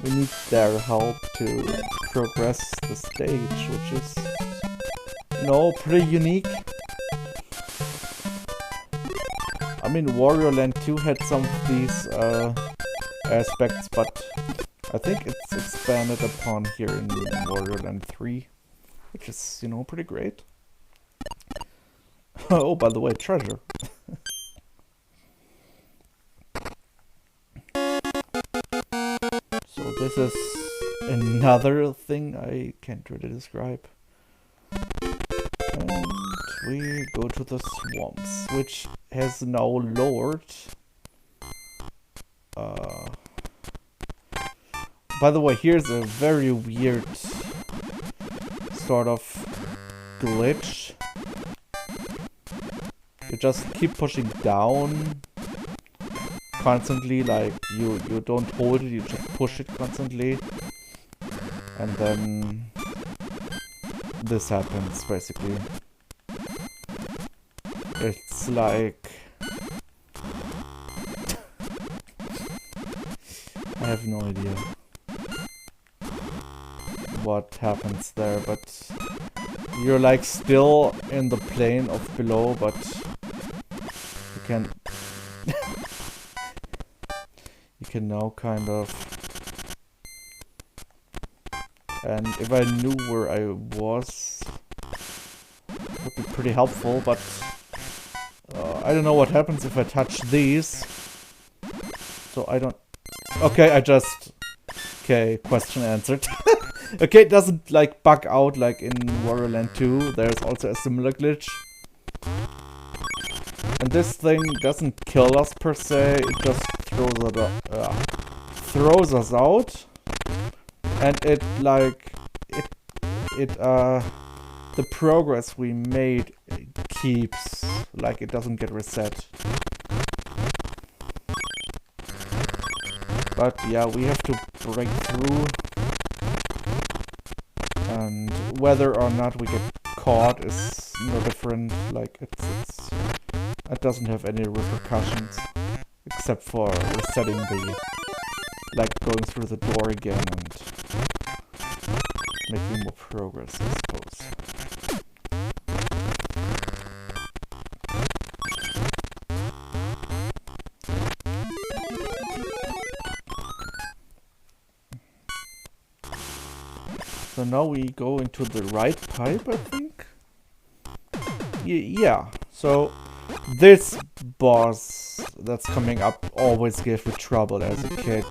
we need their help to progress the stage, which is pretty unique. I mean, Wario Land 2 had some of these aspects, but I think it's expanded upon here in Wario Land 3, which is, pretty great. Oh, by the way, treasure. So this is another thing I can't really describe. And we go to the swamps, which has now lowered. By the way, here's a very weird sort of glitch. You just keep pushing down constantly, like you don't hold it, you just push it constantly. And then this happens, basically. It's like... I have no idea what happens there, but you're like still in the plane of below, but you can you can now kind of, and if I knew where I was, it would be pretty helpful, but I don't know what happens if I touch these. So I don't... Okay, I just... Okay, question answered. Okay, it doesn't like bug out like in Wario Land 2. There's also a similar glitch. And this thing doesn't kill us per se, it just throws us out. And it like... the progress we made keeps, like it doesn't get reset. But yeah, we have to break through. And whether or not we get caught is no different. Like it doesn't have any repercussions except for resetting the, like going through the door again and making more progress, I suppose. So now we go into the right pipe, I think? Yeah, so this boss that's coming up always gave me trouble as a kid.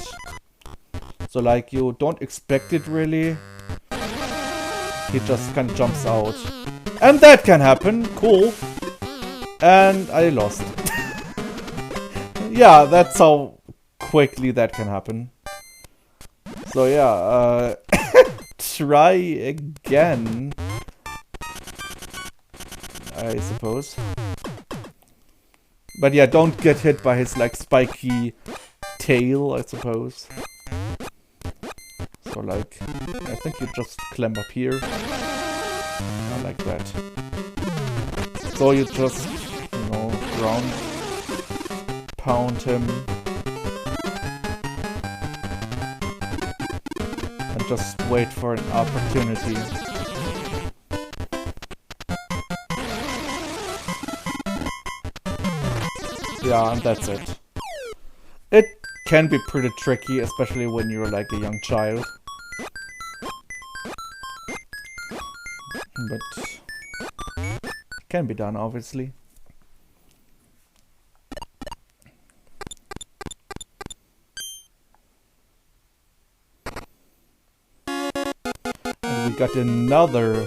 So like you don't expect it really. He just kind of jumps out. And that can happen, cool. And I lost. Yeah, that's how quickly that can happen. So yeah, try again, I suppose. But yeah, don't get hit by his like spiky tail, I suppose. So like, I think you just climb up here. I like that. So you just, you know, ground pound him. And just wait for an opportunity. Yeah, and that's it. It can be pretty tricky, especially when you're like a young child. But it can be done, obviously. And we got another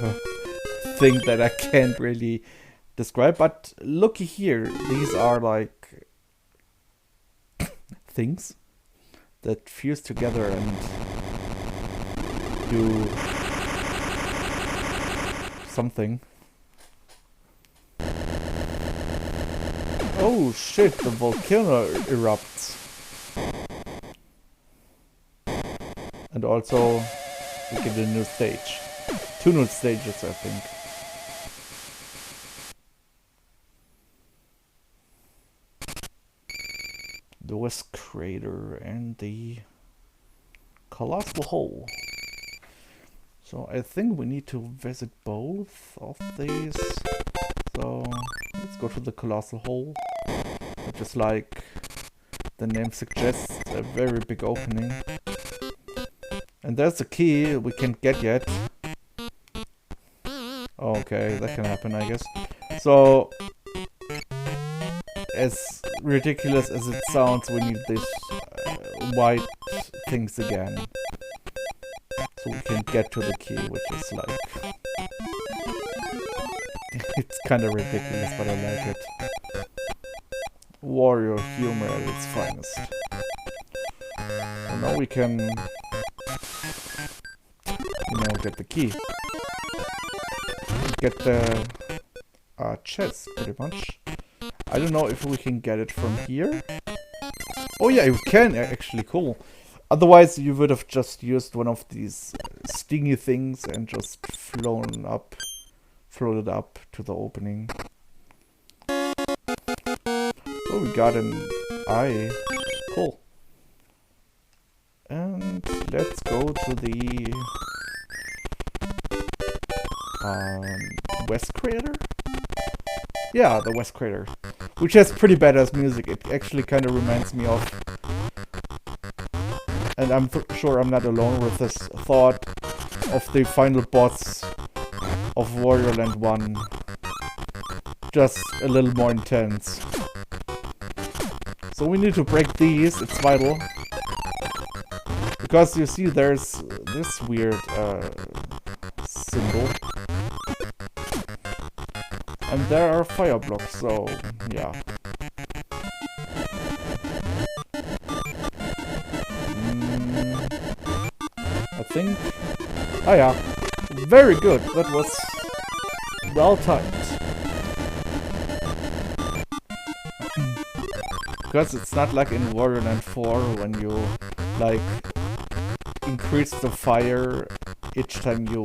thing that I can't really describe, but looky here. These are like things that fuse together and do something. Oh shit, the volcano erupts. And also we get a new stage. 2 new stages, I think. The West Crater and the Colossal Hole. So I think we need to visit both of these. So let's go to the Colossal Hole, which is like the name suggests, a very big opening. And there's a key we can't get yet. Okay, that can happen, I guess. So, as ridiculous as it sounds, we need these white things again. So we can get to the key, which is like... it's kind of ridiculous, but I like it. Wario humor at its finest. So now we can... you know, get the key. Get the chest, pretty much. I don't know if we can get it from here. Oh yeah, you can, actually, cool. Otherwise you would have just used one of these stingy things and just floated up to the opening. Oh, we got an eye. Cool. And let's go to the West Crater? Yeah, the West Crater. Which has pretty badass music. It actually kind of reminds me of... and I'm sure I'm not alone with this thought of the final boss of Wario Land 1. Just a little more intense. So we need to break these, it's vital. Because you see there's this weird symbol. And there are fire blocks, so yeah. I think... Oh yeah, very good, that was well timed. Because it's not like in Wario Land 4 when you like increase the fire each time you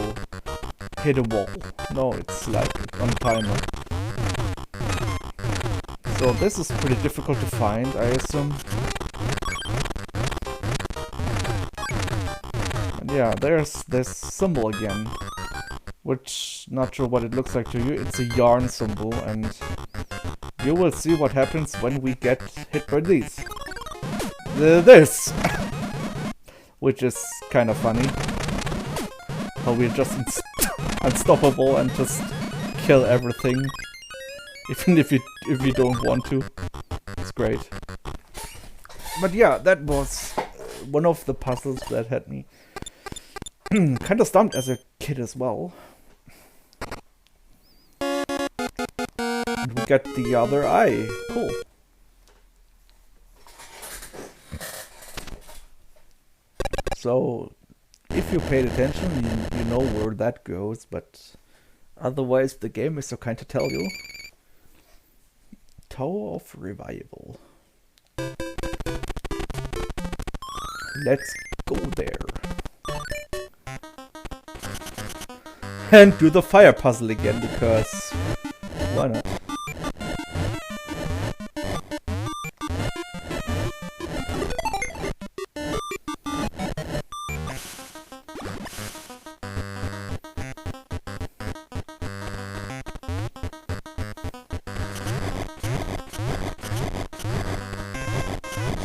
hit a wall. No, it's like on timer. So this is pretty difficult to find, I assume. And yeah, there's this symbol again. Which, not sure what it looks like to you. It's a yarn symbol, and you will see what happens when we get hit by these. This! Which is kind of funny. How we're just unstoppable and just kill everything. Even if you don't want to. It's great. But yeah, that was one of the puzzles that had me kind of stumped as a kid as well. And we get the other eye. Cool. So, if you paid attention, you know where that goes, but otherwise the game is so kind to tell you. Tower of Revival. Let's go there. And do the fire puzzle again, because why not?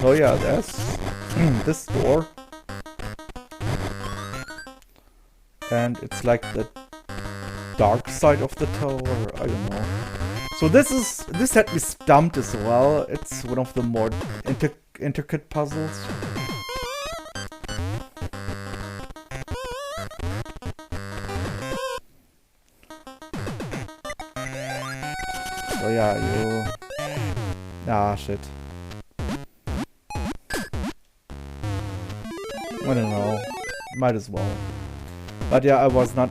So yeah, there's this door. And it's like the dark side of the tower, I don't know. So this had me stumped as well. It's one of the more intricate puzzles. So yeah, ah, shit. I don't know. Might as well. But yeah, I was not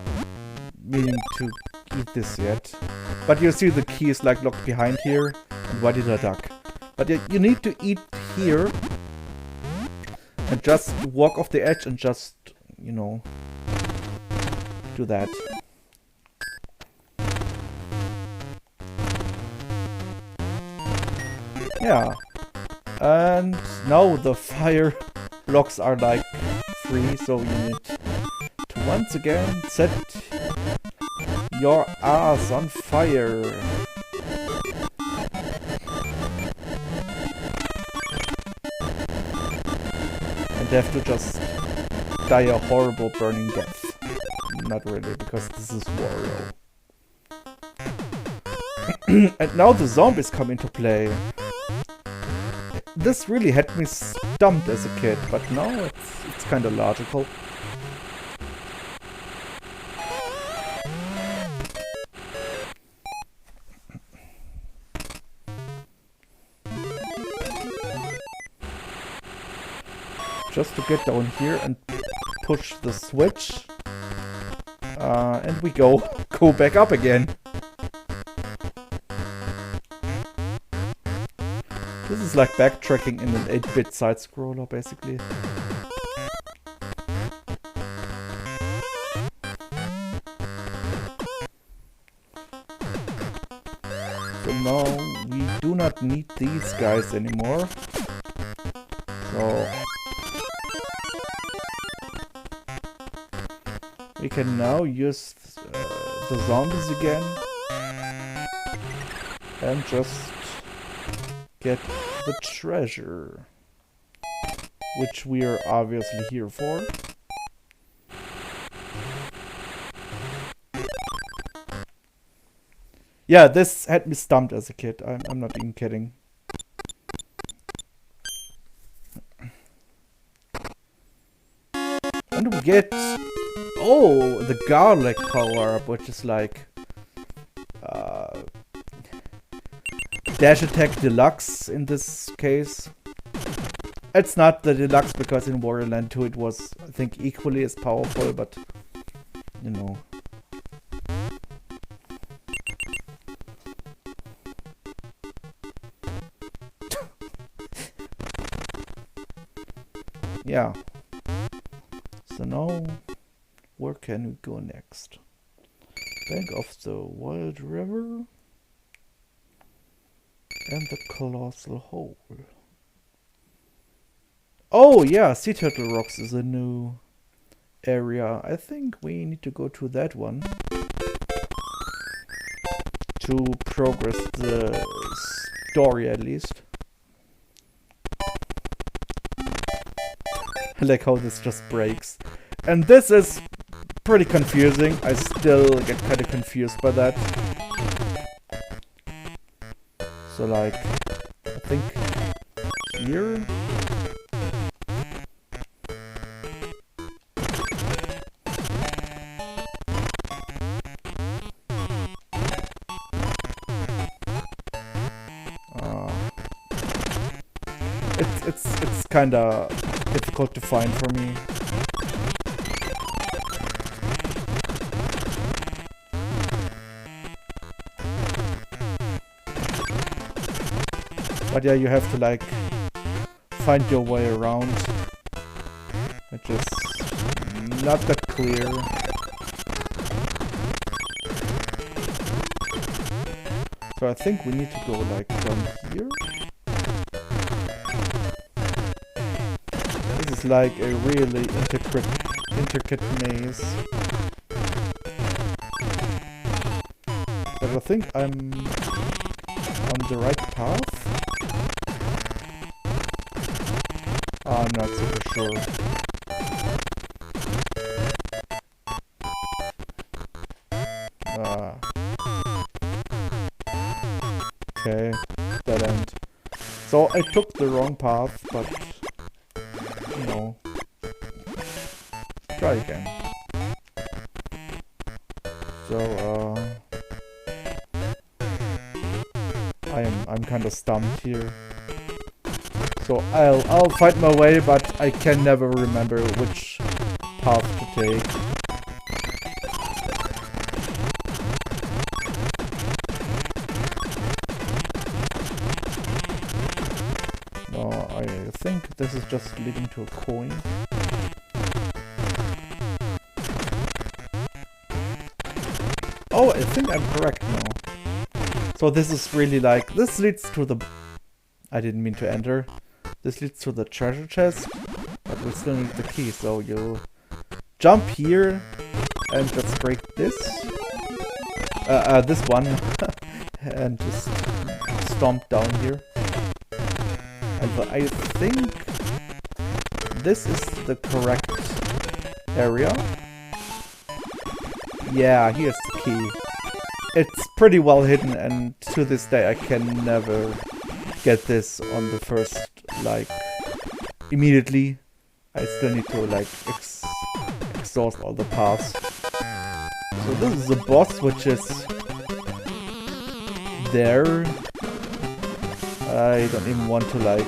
meaning to eat this yet. But you see the key is like locked behind here. And why did I duck? But you need to eat here. And just walk off the edge and just, you know, do that. Yeah. And now the fire blocks are like free, so you need to once again set your ass on fire. And have to just die a horrible burning death. Not really, because this is Wario. And now the zombies come into play. This really had me stumped as a kid, but now it's kind of logical. Just to get down here and push the switch. And we go back up again. This is like backtracking in an 8-bit side-scroller, basically. So now we do not need these guys anymore. So we can now use the zombies again and just get the treasure, which we are obviously here for. Yeah, this had me stumped as a kid. I'm not even kidding. And we get, oh, the garlic power-up, which is like Dash Attack Deluxe in this case. It's not the Deluxe because in Wario Land 2 it was, I think, equally as powerful, but, you know. Yeah. So now, where can we go next? Bank of the Wild River and the Colossal Hole. Oh yeah, Sea Turtle Rocks is a new area. I think we need to go to that one to progress the story at least. I like how this just breaks. And this is pretty confusing. I still get kind of confused by that. So like, I think here. It's kind of difficult to find for me. But yeah, you have to like find your way around, which is not that clear. So I think we need to go like from here. This is like a really intricate maze. But I think I'm on the right path. I'm not super sure. Okay, dead end. So I took the wrong path, but you know, try again. So I'm kind of stumped here. So I'll find my way, but I can never remember which path to take. No, I think this is just leading to a coin. Oh, I think I'm correct now. So this is really like, this leads to the... I didn't mean to enter. This leads to the treasure chest, but we still need the key, so you jump here and just break this. This one. And just stomp down here. And I think this is the correct area. Yeah, here's the key. It's pretty well hidden, and to this day I can never get this on the first, like, immediately. I still need to, like, exhaust all the paths. So this is a boss which is there. I don't even want to, like,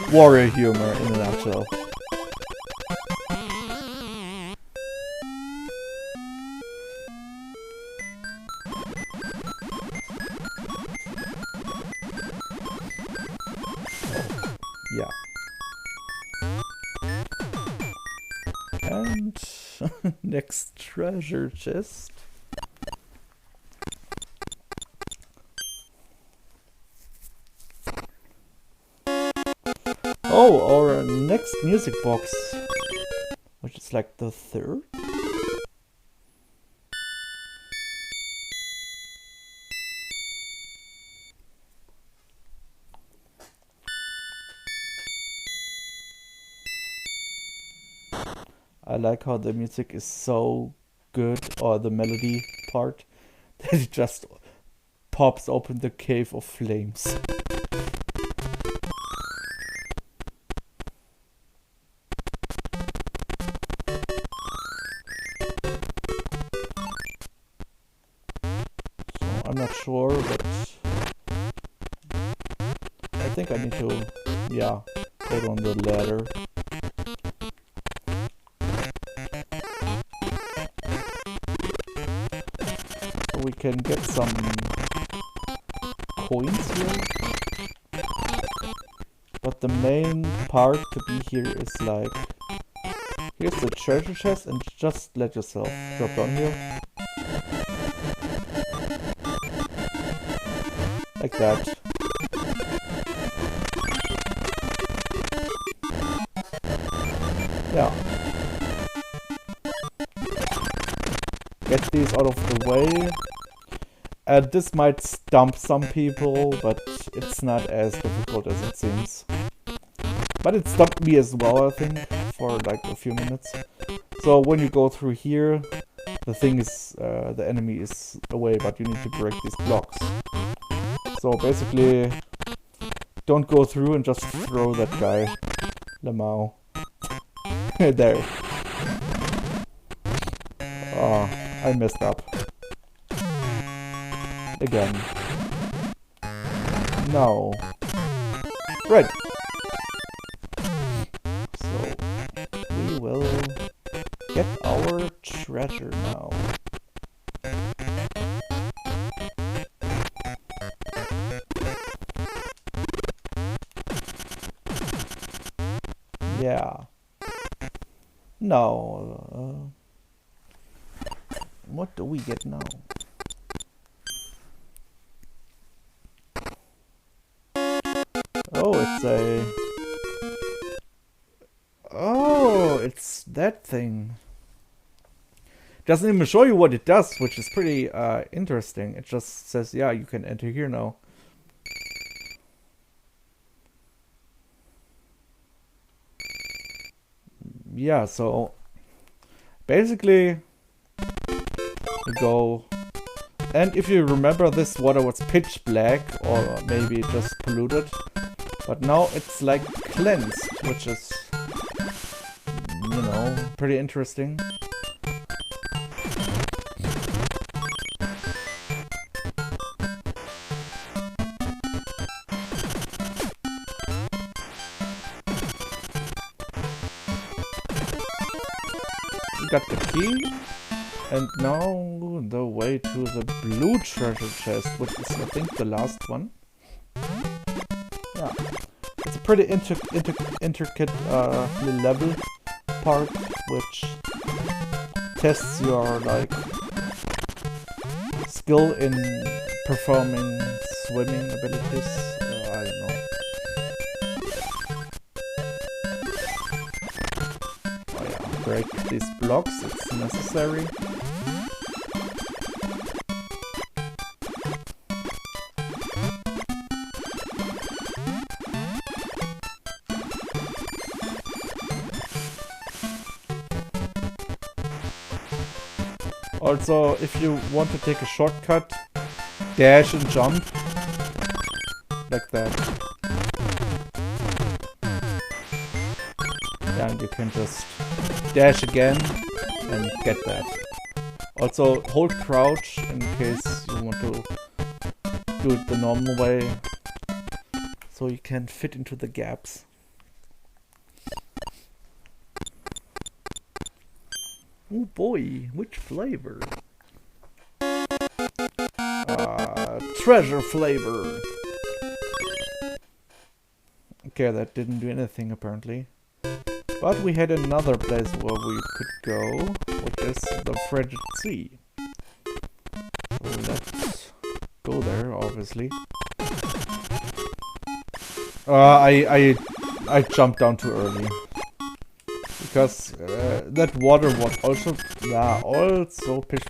Wario humor in a nutshell. Yeah. And next treasure chest. Oh, our next music box, which is like the third. I like how the music is so good, or the melody part, that it just pops open the cave of flames. I'm not sure, but I think I need to, yeah, go on the ladder. So we can get some coins here. But the main part to be here is like, here's the treasure chest and just let yourself drop down here. Like that. Yeah. Get these out of the way. This might stump some people, but it's not as difficult as it seems. But it stumped me as well, I think, for like a few minutes. So when you go through here, the thing is, the enemy is away, but you need to break these blocks. So basically, don't go through and just throw that guy, Lamau. There. Oh, I messed up. Again. No. Right. So, we will get our treasure now. Yeah. No. What do we get now? Oh, it's a... Oh, it's that thing. Doesn't even show you what it does, which is pretty interesting. It just says, yeah, you can enter here now. Yeah, so basically you go, and if you remember, this water was pitch black or maybe just polluted, but now it's like cleansed, which is, you know, pretty interesting. Got the key, and now the way to the blue treasure chest, which is I think the last one. Yeah, it's a pretty intricate level part, which tests your like skill in performing swimming abilities. I don't know. Break these blocks, it's necessary. Also, if you want to take a shortcut, dash and jump. Like that. Yeah, and you can just dash again and get that. Also hold crouch in case you want to do it the normal way, so you can fit into the gaps. Oh boy, which flavor? Treasure flavor! Okay, that didn't do anything apparently. But we had another place where we could go, which is the Frigid Sea. So let's go there, obviously. I jumped down too early. Because that water was also pitch...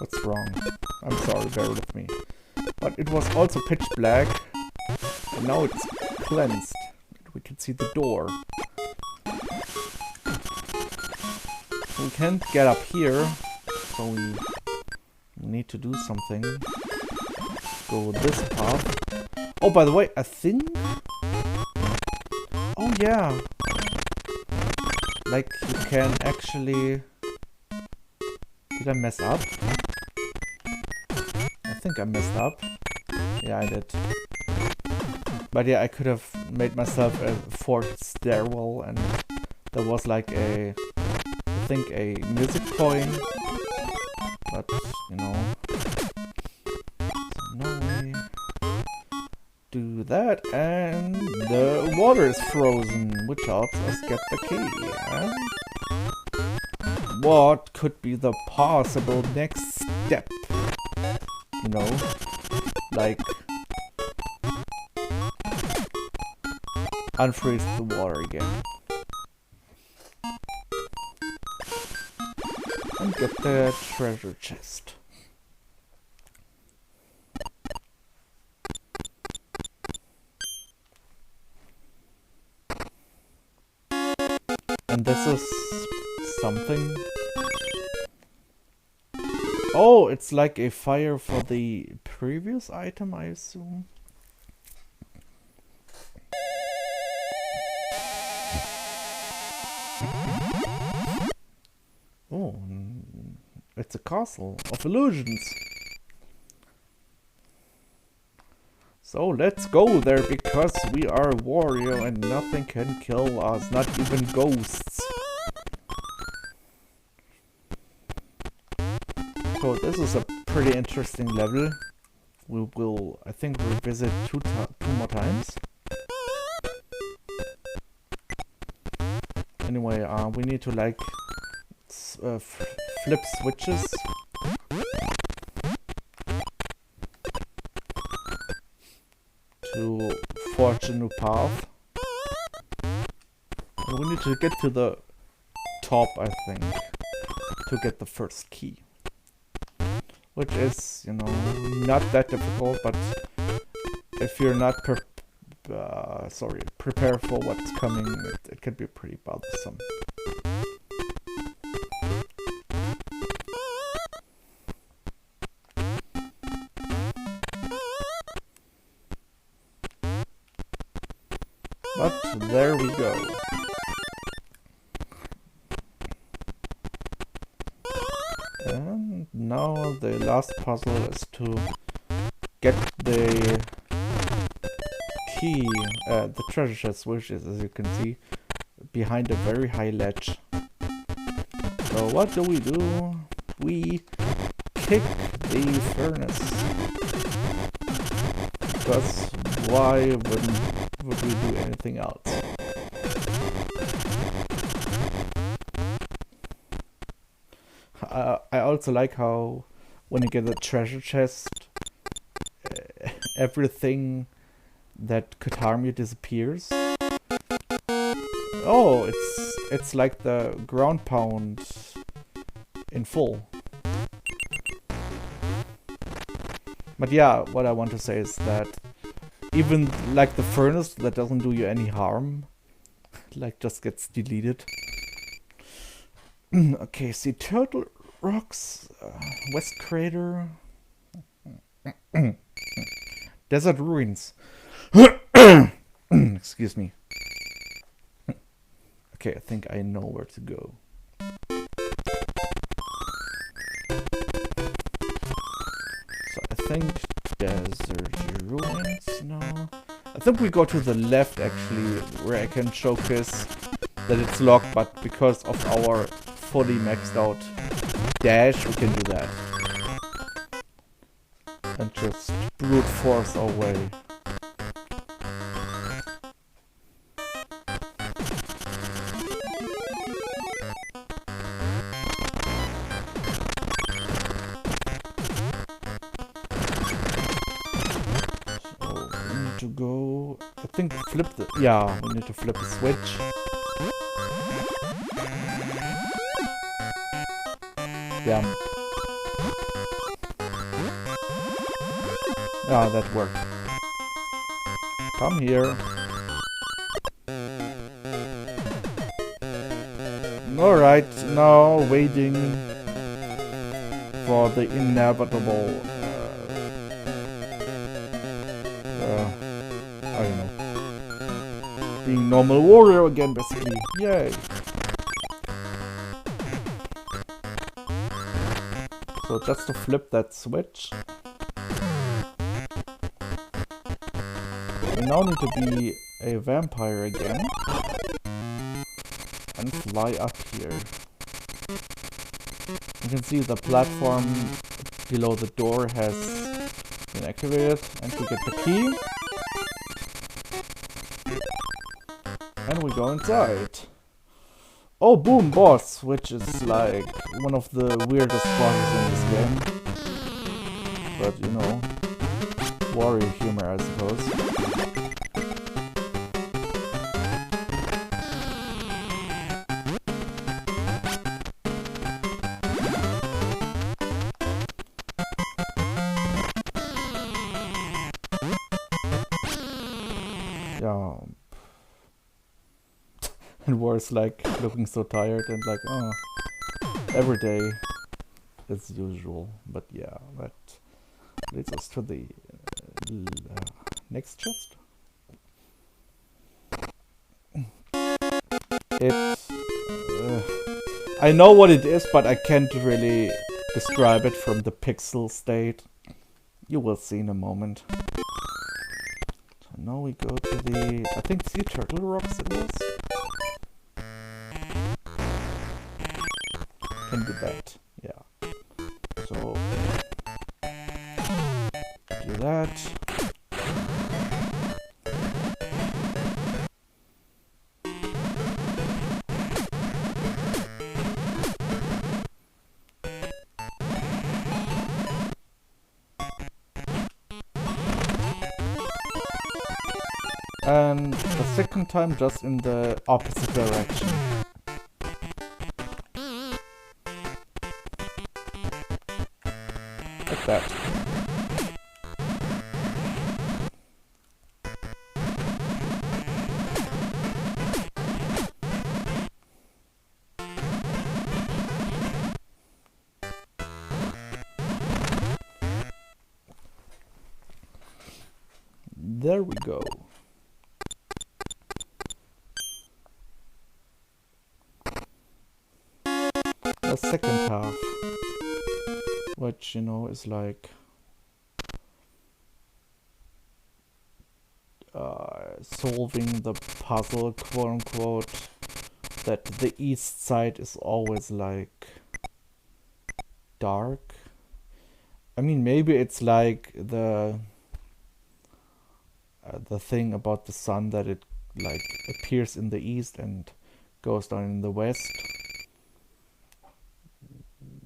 What's wrong? I'm sorry, bear with me. But it was also pitch black, and now it's cleansed. We can see the door. We can't get up here, so we need to do something. Go this path. Oh, by the way, I think... Oh yeah! Like, you can actually... Did I mess up? think I messed up. Yeah, I did. But yeah, I could have made myself a fourth stairwell, and there was like I think a music coin. But, you know, so no way. Do that, and the water is frozen, which helps us get the key. And what could be the possible next step? You know, like unfreeze the water again. And get the treasure chest. And this is something. Oh, it's like a fire for the previous item, I assume. Oh, it's a castle of illusions. So let's go there, because we are Wario and nothing can kill us, not even ghosts. So this is a pretty interesting level. We will, I think, revisit two more times. Anyway, we need to like flip switches. To forge a new path. And we need to get to the top, I think, to get the first key. Which is, you know, not that difficult, but if you're not prepared for what's coming, it can be pretty bothersome. But there we go. And now the last puzzle is to get the key, the treasure chest, which is, as you can see, behind a very high ledge. So what do? We kick the furnace. Because why would we do anything else? I also like how when you get a treasure chest, everything that could harm you disappears. Oh, it's like the ground pound in full. But yeah, what I want to say is that even like the furnace that doesn't do you any harm, like just gets deleted. Okay, see Turtle Rocks, West Crater, Desert Ruins. Excuse me. Okay, I think I know where to go. So I think Desert Ruins, no. I think we go to the left actually, where I can showcase that it's locked, but because of our fully maxed out dash, we can do that. And just brute force our way. To go, I think flip the, yeah, we need to flip the switch. Damn. Ah, that worked. Come here. Alright, now waiting for the inevitable I don't know. Being normal Wario again, basically. Yay! So just to flip that switch. I now need to be a vampire again and fly up here. You can see the platform below the door has been activated, and we get the key. And we go inside. Oh, boom, boss, which is like one of the weirdest bosses in this game. But, you know, Wario humor, I suppose. Yeah. And War's like looking so tired and like, oh, every day as usual. But yeah, that leads us to the next chest. I know what it is, but I can't really describe it from the pixel state. You will see in a moment. So now we go to the, I think sea turtle rocks it was. Can do that, yeah. So do that. And the second time just in the opposite direction. Like that. There we go. The second half, which, you know, is like solving the puzzle, quote unquote, that the east side is always like dark. I mean, maybe it's like the thing about the sun, that it like appears in the east and goes down in the west.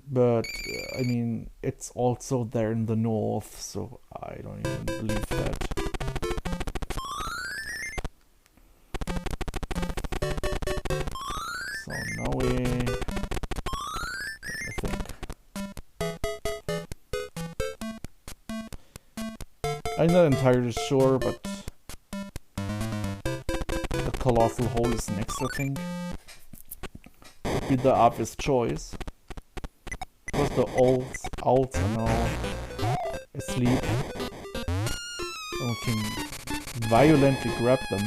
But, I mean, it's also there in the north, so I don't even believe that. So now let me think. I'm not entirely sure, but the colossal hole is next, I think. Would be the obvious choice. Because the owls are now asleep, and we can violently grab them,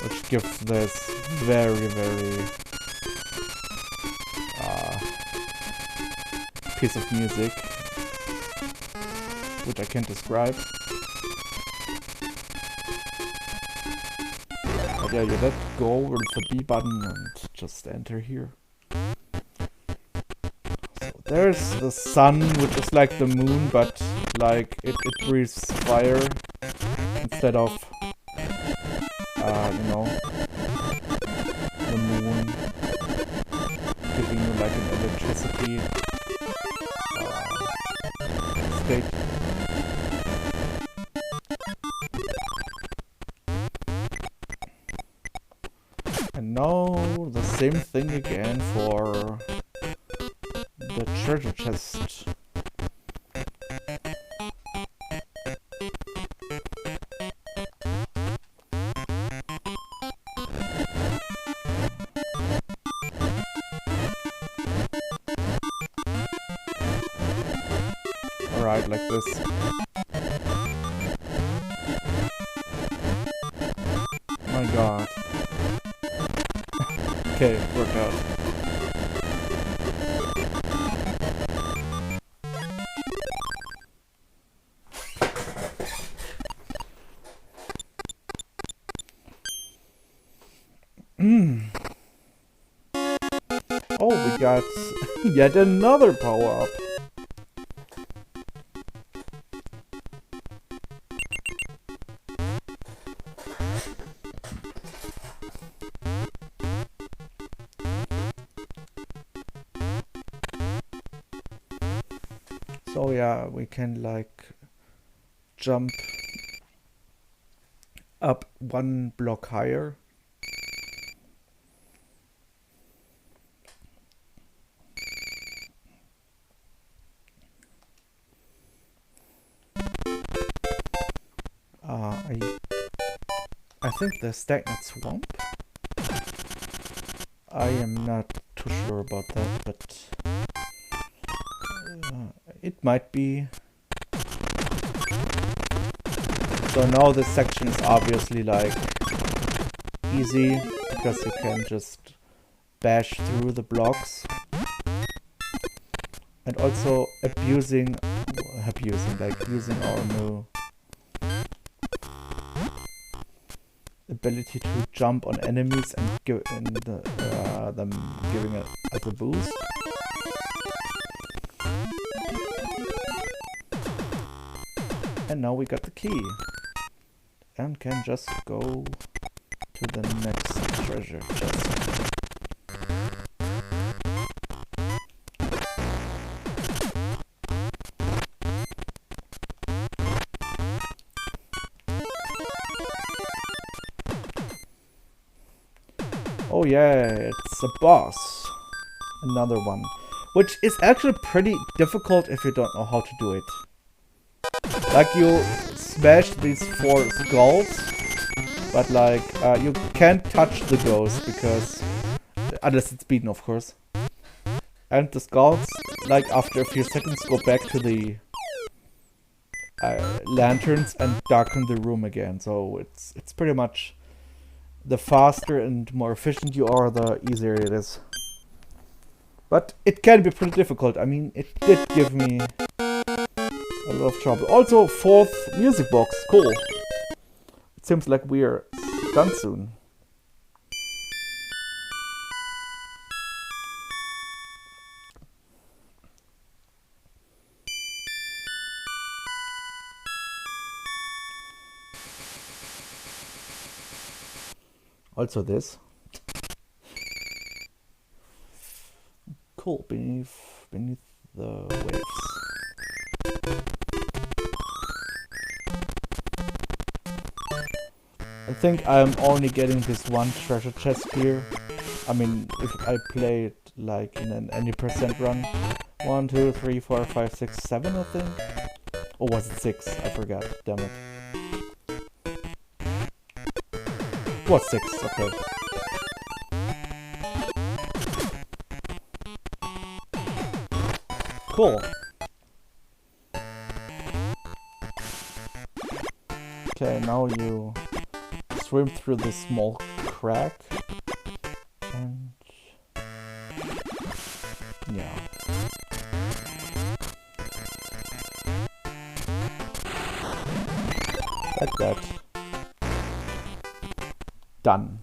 which gives this very, very piece of music, which I can't describe. But yeah, you let go with the B button and just enter here. There's the sun, which is like the moon, but like it breathes fire instead of, you know, the moon giving you like an electricity state. And now the same thing again for the treasure chest. Alright, like this. My god. Okay, worked out. Oh, we got yet another power-up. So yeah, we can like jump up one block higher. I think the stagnant swamp. I am not too sure about that, but it might be. So now this section is obviously like easy because you can just bash through the blocks, and also abusing like using our new ability to jump on enemies and give them giving it as a boost. And now we got the key and can just go to the next treasure chest. Oh yeah, it's a boss. Another one. Which is actually pretty difficult if you don't know how to do it. Like you smash these 4 skulls, but like you can't touch the ghost because, unless it's beaten of course. And the skulls, like after a few seconds, go back to the lanterns and darken the room again. So it's pretty much the faster and more efficient you are, the easier it is. But it can be pretty difficult. I mean, it did give me a lot of trouble. Also, 4th music box. Cool. It seems like we're done soon. Also this. Cool, beneath the waves. I think I'm only getting this one treasure chest here. I mean, if I play it like in an any percent run. 1, 2, 3, 4, 5, 6, 7 I think. Or was it 6? I forgot, damn it. It was 6, okay. Cool. Okay, now you swim through this small crack. And yeah. Like that. Done.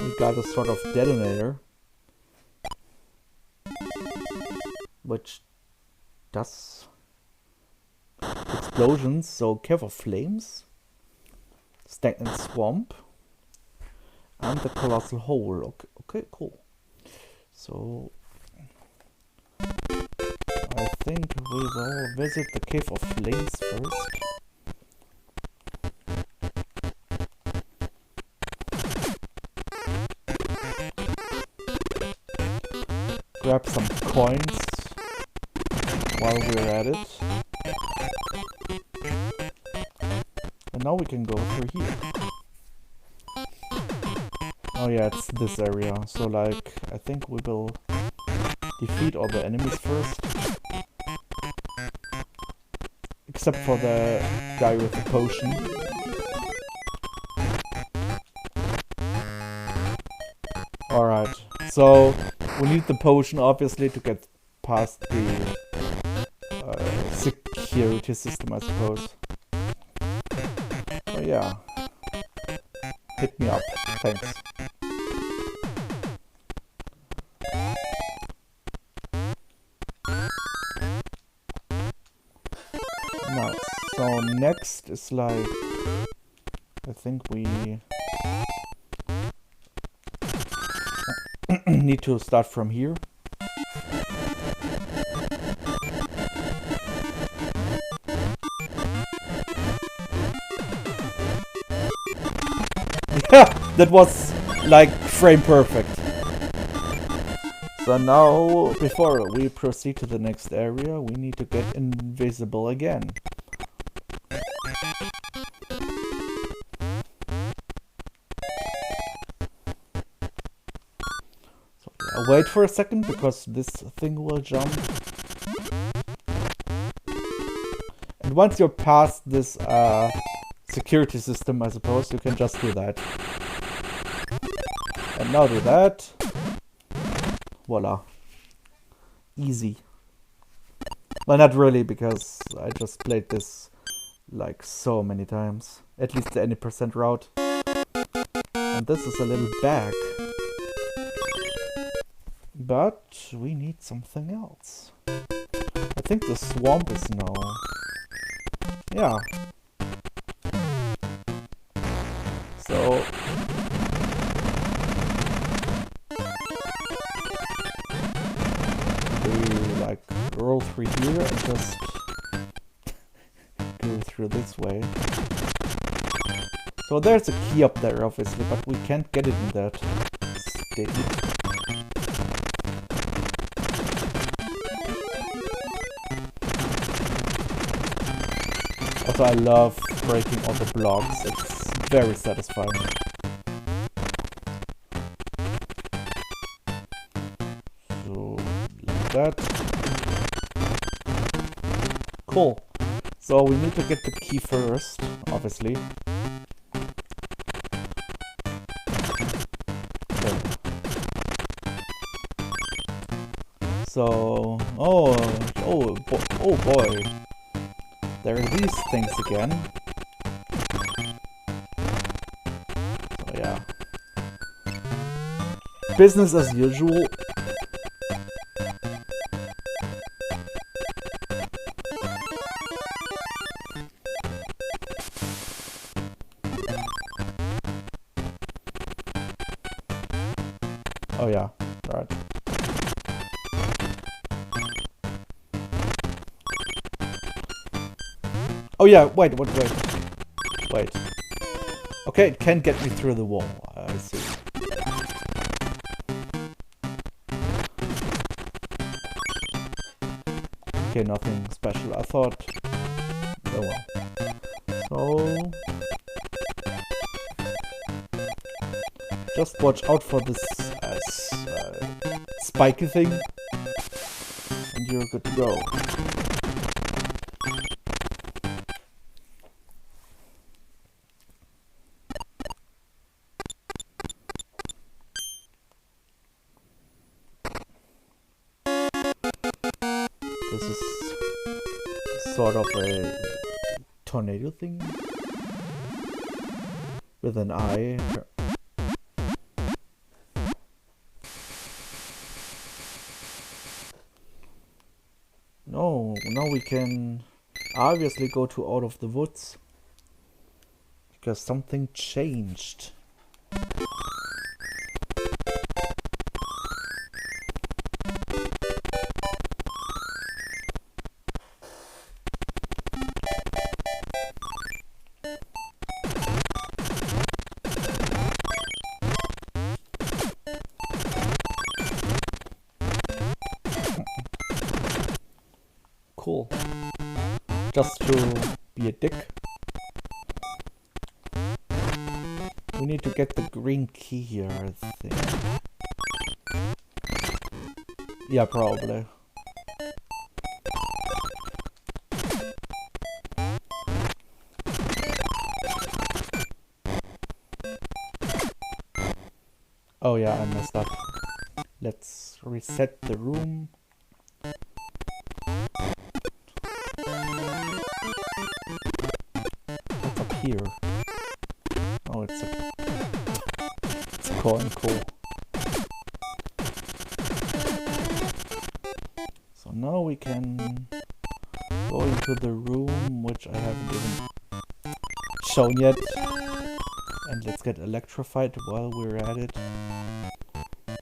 We got a sort of detonator, which does explosions, so careful flames, stagnant swamp, and the colossal hole. Okay, cool. So I think we will visit the Cave of Flames first. Grab some coins while we're at it. And now we can go through here. Oh yeah, it's this area. So like, I think we will defeat all the enemies first. Except for the guy with the potion. Alright, so we need the potion obviously to get past the security system, I suppose. Oh yeah. Hit me up. Thanks. Nice. So next is like, I think we need to start from here. That was like frame perfect. So now, before we proceed to the next area, we need to get invisible again. So I'll wait for a second because this thing will jump. And once you're past this security system, I suppose, you can just do that. And now do that. Voila. Easy. Well, not really, because I just played this like so many times. At least the any percent route. And this is a little bag. But we need something else. I think the swamp is now. Yeah. So like roll through here and just go through this way. So there's a key up there, obviously, but we can't get it in that state. Also, I love breaking all the blocks. It's very satisfying. So, like that. Cool. So we need to get the key first, obviously. Okay. So, oh boy. There are these things again. So yeah. Business as usual. Oh yeah, right. Oh yeah, wait. Okay, it can get me through the wall, I see. Okay, nothing special, I thought. Oh well. So... just watch out for this spiky thing, and you're good to go. This is sort of a tornado thing with an eye. No, now we can obviously go to out of the woods because something changed. Cool. Just to be a dick. We need to get the green key here, I think. Yeah, probably. Oh yeah, I messed up. Let's reset the room. here? Oh, it's a coin, cool. So now we can go into the room, which I haven't even shown yet. And let's get electrified while we're at it.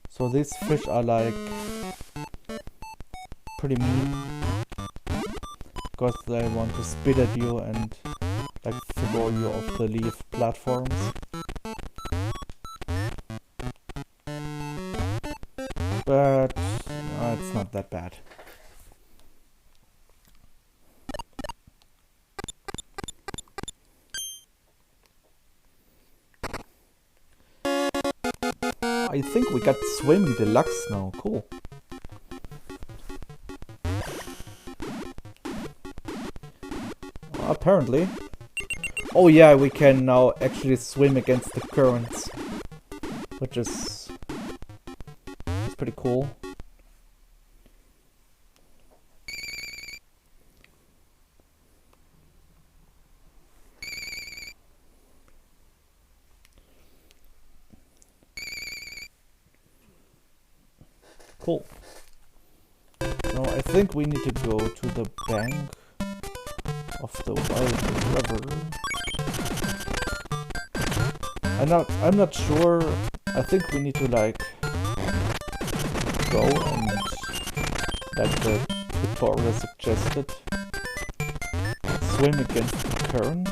So these fish are like pretty mean, because they want to spit at you and like throw you off the leaf platforms. But it's not that bad. I think we got Swimming Deluxe now. Cool. Apparently. Oh yeah, we can now actually swim against the currents, which is pretty cool. Cool. Now I think we need to go to the bank of the Wario River. I'm not sure. I think we need to like go and like the tutorial suggested, swim against the current.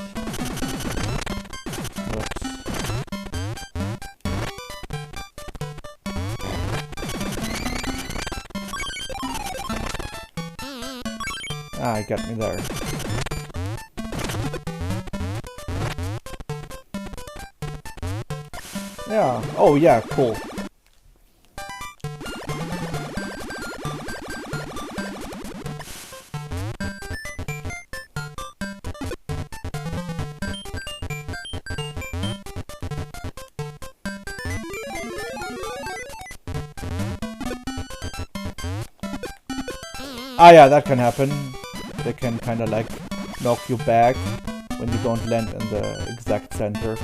It got me there. Yeah. Oh yeah, cool. Ah yeah, that can happen. They can kind of like knock you back when you don't land in the exact center.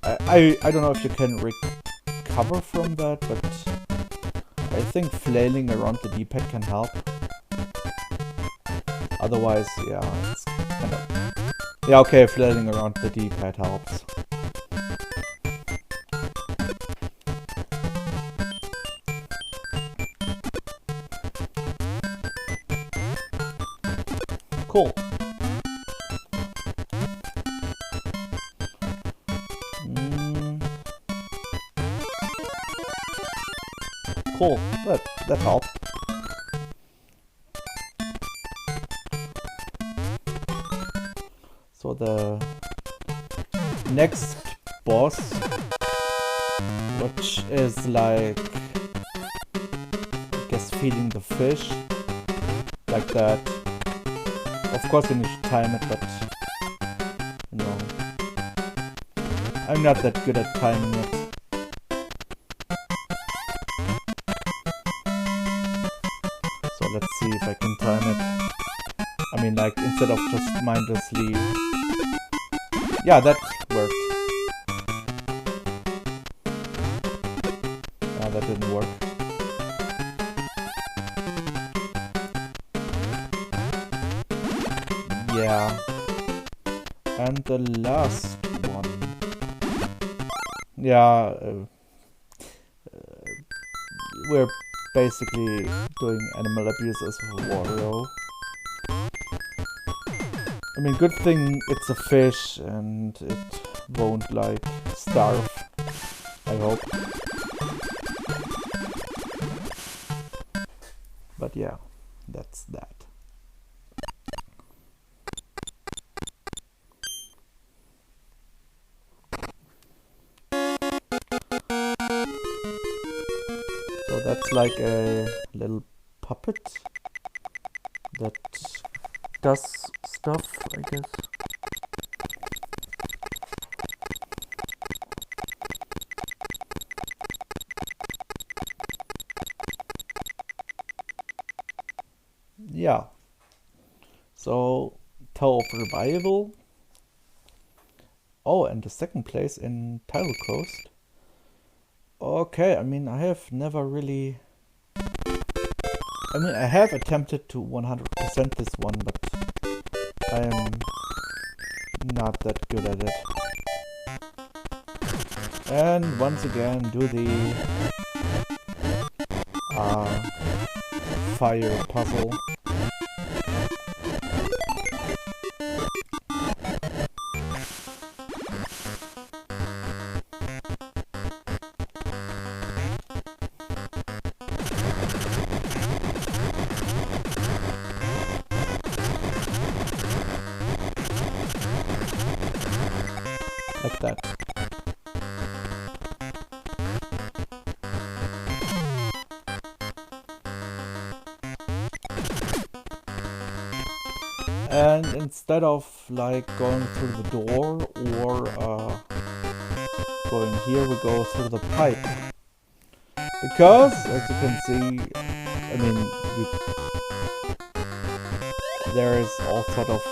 I don't know if you can recover from that, but I think flailing around the D-pad can help. Otherwise, yeah, it's kind of... Yeah, okay, flailing around the D-pad helps. Cool. Cool. That helped. So the next boss, which is like, I guess, feeding the fish, like that. Of course you need to time it, but you know, I'm not that good at timing it. So let's see if I can time it. I mean, like, instead of just mindlessly... Yeah, that worked. Ah, that didn't work. Yeah. And the last one. Yeah. We're basically doing animal abuse as Wario. I mean, good thing it's a fish and it won't, like, starve, I hope. But yeah, that's that. So that's like a little puppet that does stuff, I guess. Yeah. So, Tower of Revival. Oh, and the second place in Tyrol Coast. Okay, I mean, I have never really... I mean, I have attempted to 100% this one, but I am not that good at it. And once again, do the fire puzzle. Like that. And instead of like going through the door or going here, we go through the pipe. Because, as you can see, I mean, there is all sort of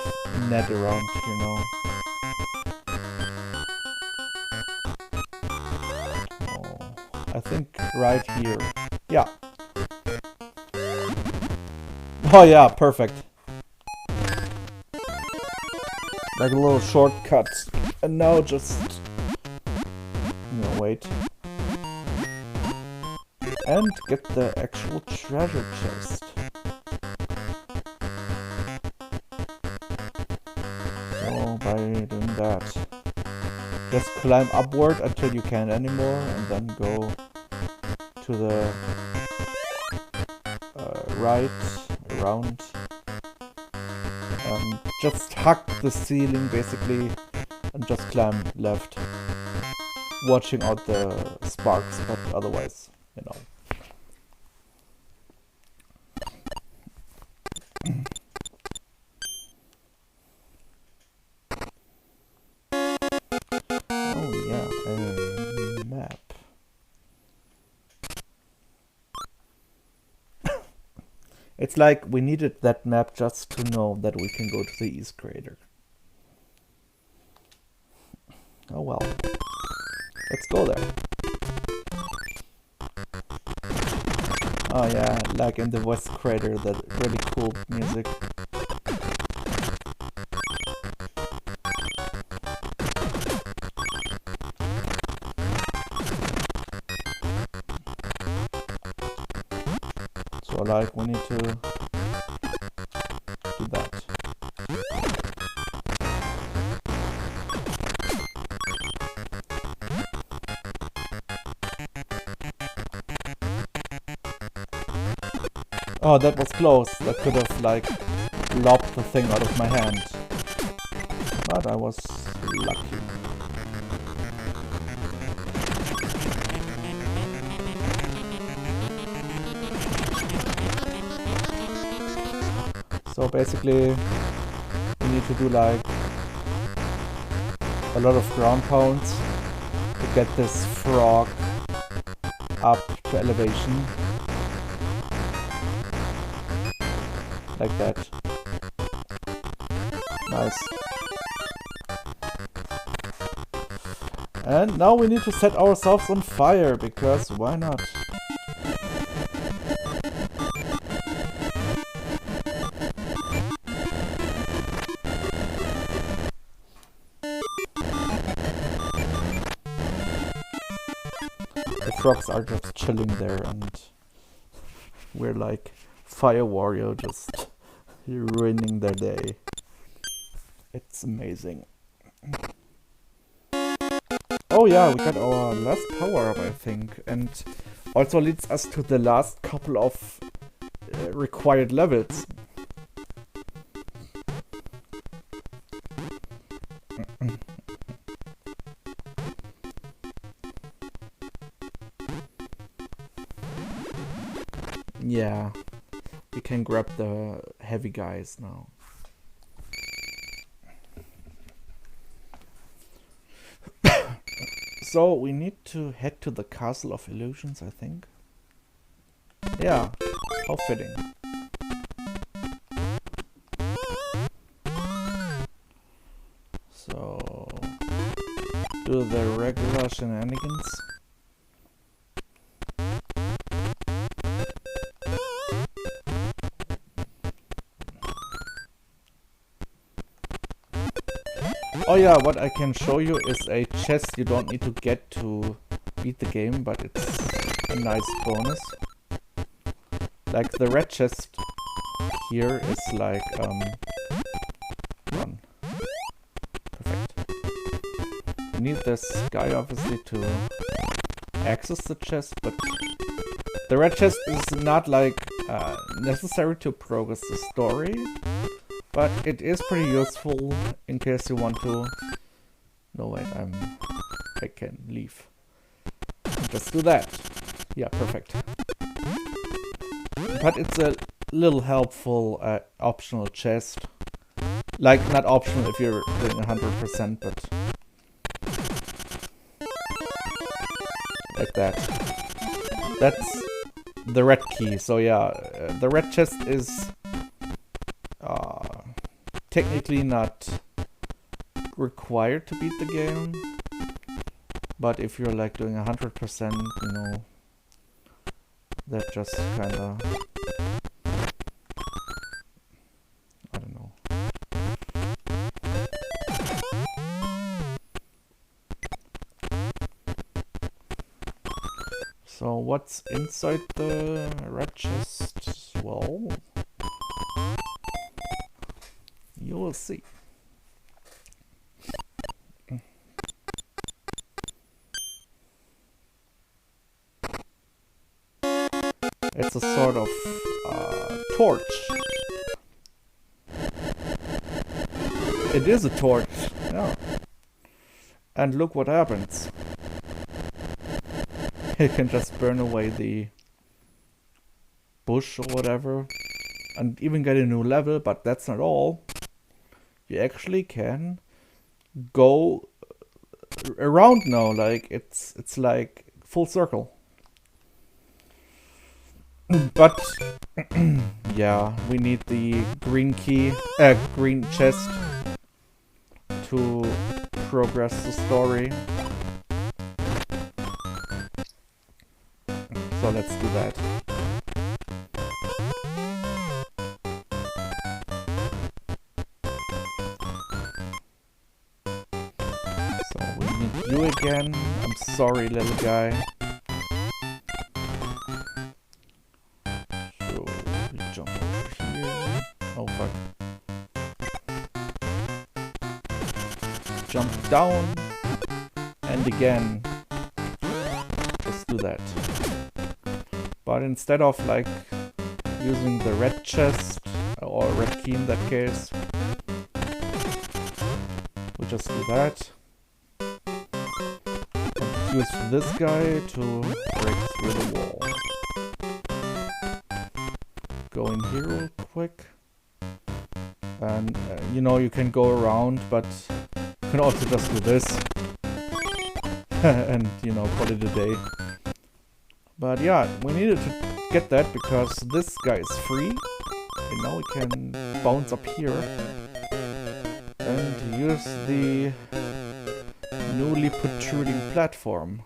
net around, you know. Oh, I think right here. Yeah. Oh yeah, perfect. Like a little shortcut. And now just... No, wait. And get the actual treasure chest. So, by doing that, just climb upward until you can't anymore, and then go to the right, around. Just hug the ceiling basically and just climb left, watching out the sparks, but otherwise, you know. Oh yeah, a map. It's like we needed that map just to know that we can go to the East Crater. Oh well. Let's go there. Oh yeah, like in the West Crater, that really cool music. So like we need to do that. Oh, that was close. That could have like lobbed the thing out of my hand. But I was lucky. So basically, you need to do like a lot of ground pounds to get this frog up to elevation. Like that. Nice. And now we need to set ourselves on fire, because why not? The frogs are just chilling there and we're like Fire Wario just ruining their day. It's amazing. Oh yeah, we got our last power-up, I think, and also leads us to the last couple of required levels. Yeah, we can grab the heavy guys now. So we need to head to the Castle of Illusions, I think. Yeah, how fitting. So do the regular shenanigans. Oh yeah, what I can show you is a chest you don't need to get to beat the game, but it's a nice bonus. Like the red chest here is like one. Perfect. You need this guy obviously to access the chest, but the red chest is not like necessary to progress the story, but it is pretty useful in case you want to. No wait, I can leave. Just do that. Yeah, perfect. But it's a little helpful optional chest. Like, not optional if you're doing 100%, but like that. That's the red key. So yeah, the red chest is technically not required to beat the game. But if you're like doing 100%, you know, that just kinda, I don't know. So what's inside the red chest? Well, you will see. It's a sort of torch. It is a torch, yeah. And look what happens. You can just burn away the bush or whatever and even get a new level, but that's not all. You actually can go around now, like it's like full circle. But yeah, we need the green key, green chest to progress the story. So let's do that. So we need you again. I'm sorry, little guy. So we jump over here. Oh fuck. Jump down. And again. Just do that. But instead of like using the red chest or red key in that case, we just do that. And use this guy to break through the wall. Go in here real quick. And you know, you can go around, but you can also just do this. And you know, call it a day. But yeah, we needed to get that because this guy is free. And now we can bounce up here and use the newly protruding platform.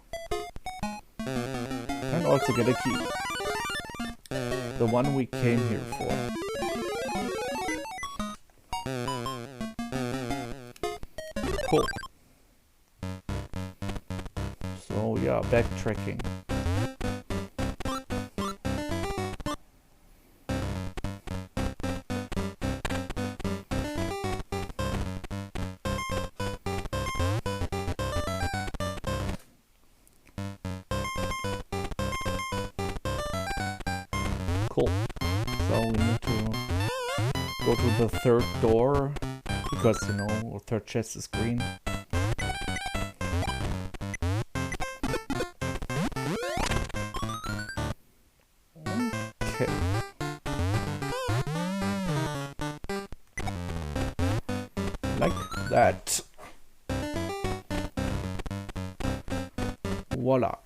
And also get a key. The one we came here for. Cool. So yeah, backtracking. Cool. So we need to go to the third door because, you know, our third chest is green. Okay. Like that. Voila.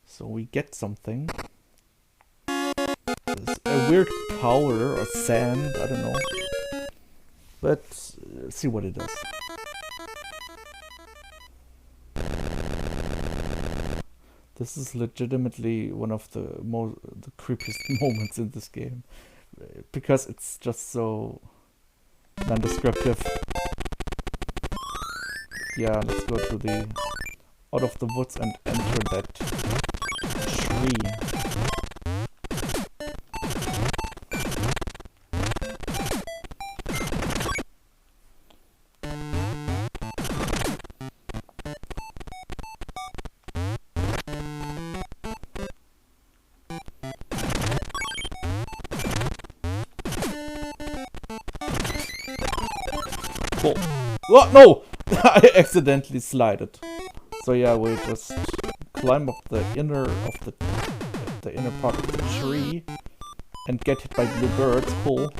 So we get something. There's a weird powder or sand, I don't know. But see what it does. This is legitimately one of the creepiest moments in this game. Because it's just so non-descriptive. Yeah, let's go to the out of the woods and enter that tree. Cool. What? No! I accidentally slided. So yeah, we just climb up the inner part of the tree and get hit by blue birds. Cool.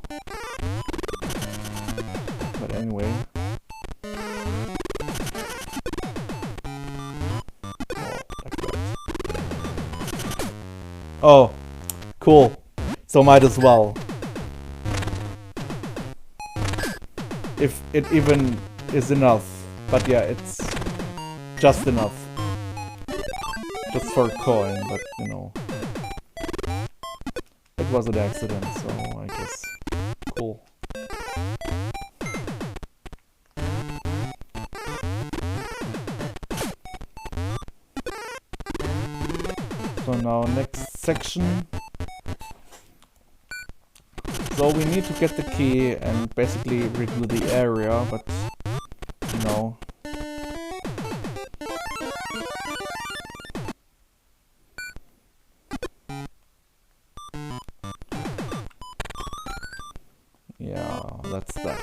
But anyway. Oh, cool. So might as well. If it even is enough. But yeah, it's just enough. Just for a coin, but you know. It was an accident, so I guess. Cool. So now next section. So we need to get the key and basically redo the area, but you know. Yeah, that's that.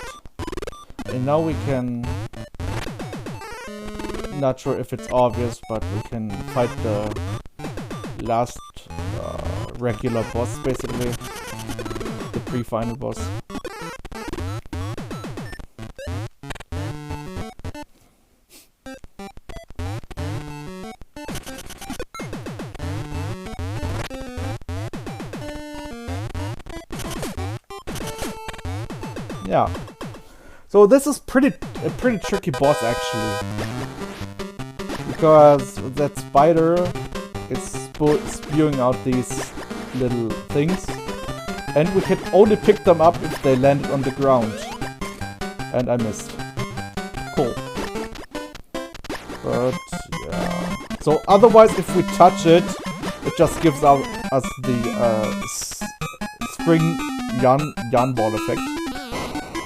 And now we can, not sure if it's obvious, but we can fight the last regular boss, basically. The pre-final boss. Yeah. So this is a pretty tricky boss actually. Because that spider is spewing out these little things. And we can only pick them up if they landed on the ground. And I missed. Cool. But yeah. So otherwise if we touch it, it just gives us the spring yarn ball effect.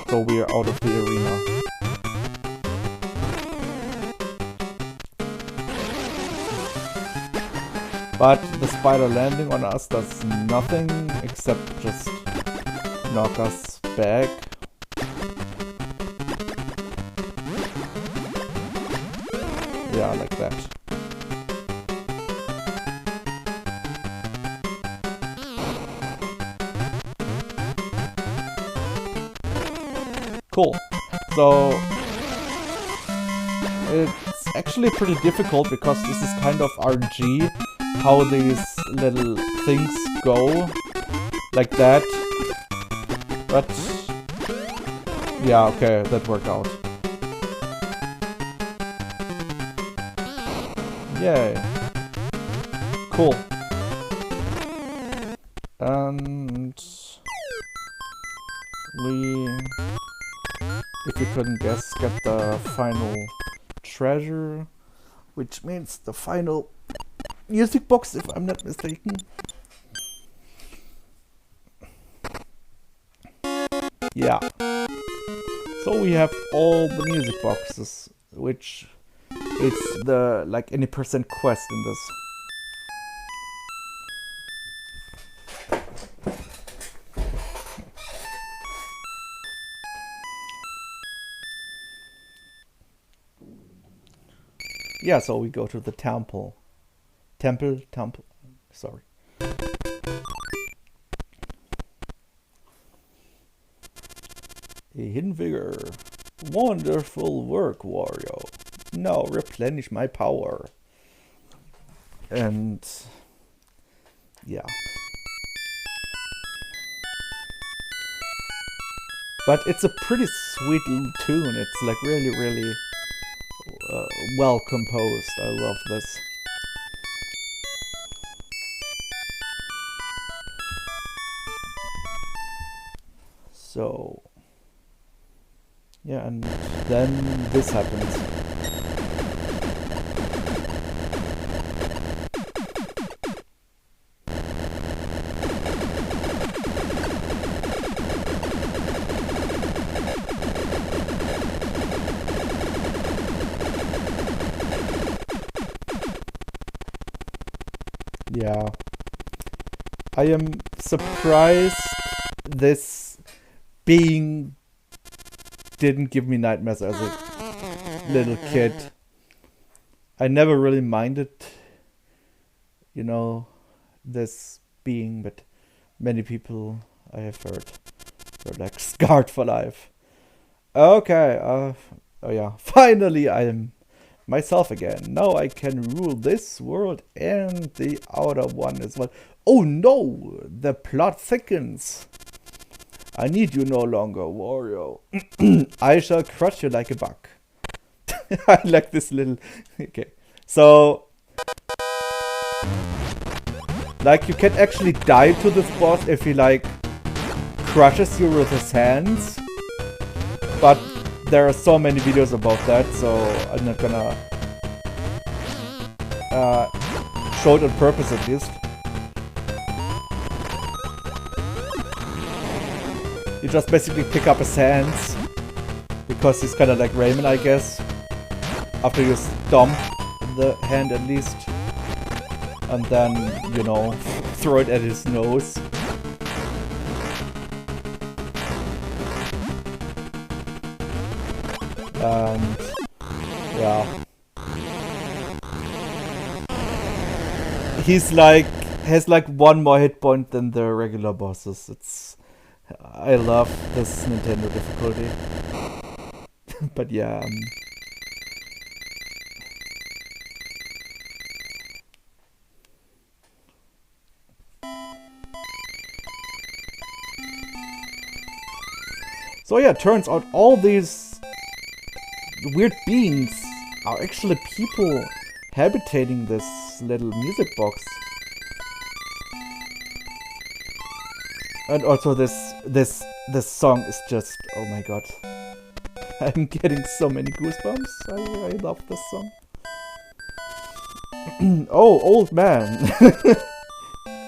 So we are out of the arena. But the spider landing on us does nothing except just knock us back. Yeah, like that. Cool. So it's actually pretty difficult because this is kind of RNG, how these little things go, like that. But yeah, okay, that worked out. Yay. Cool. And we, if you couldn't guess, get the final treasure, which means the final music box, if I'm not mistaken. Yeah. So we have all the music boxes, which is the like any percent quest in this. Yeah, so we go to the temple. Temple, sorry. A hidden figure. Wonderful work, Wario. Now replenish my power. And yeah. But it's a pretty sweet little tune. It's like really, really well composed. I love this. So, yeah, and then this happens. Yeah. I am surprised this being didn't give me nightmares as a little kid. I never really minded, you know, this being, but many people I have heard were like scarred for life. Okay, oh yeah, finally I am myself again. Now I can rule this world and the outer one as well. Oh no, the plot thickens. I need you no longer, Wario. I shall crush you like a bug. I like this little... Okay. So... like, you can actually die to this boss if he, like, crushes you with his hands. But there are so many videos about that, so I'm not gonna... show it on purpose, at least. You just basically pick up his hands, because he's kind of like Rayman, I guess. After you stomp the hand at least. And then, you know, throw it at his nose. And, yeah. He's like, has like one more hit point than the regular bosses. It's... I love this Nintendo difficulty. But yeah. So yeah, turns out all these weird beings are actually people habitating this little music box. And also this song is just, oh my god. I'm getting so many goosebumps. I love this song. Oh, old man.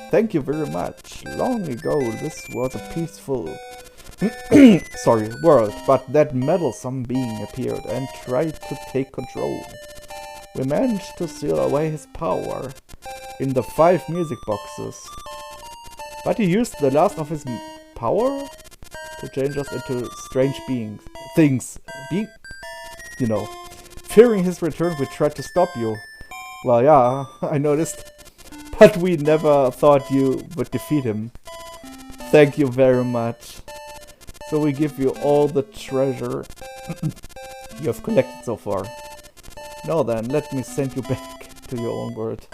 Thank you very much. Long ago, this was a peaceful world, but that meddlesome being appeared and tried to take control. We managed to seal away his power in the 5 music boxes. But he used the last of his power to change us into strange things. You know. Fearing his return, we tried to stop you. Well, yeah, I noticed. But we never thought you would defeat him. Thank you very much. So we give you all the treasure you have collected so far. Now then, let me send you back to your own world.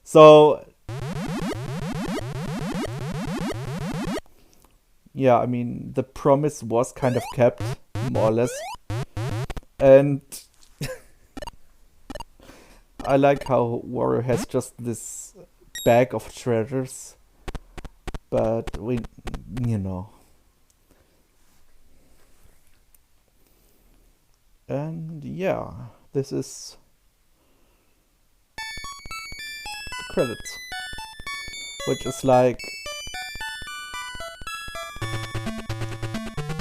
So... yeah, I mean, the promise was kind of kept, more or less. And I like how Wario has just this bag of treasures. But we, you know. And yeah, this is the credits. Which is like...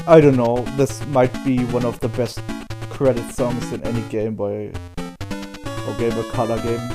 I don't know, this might be one of the best credit songs in any Game Boy or Game Boy Color game.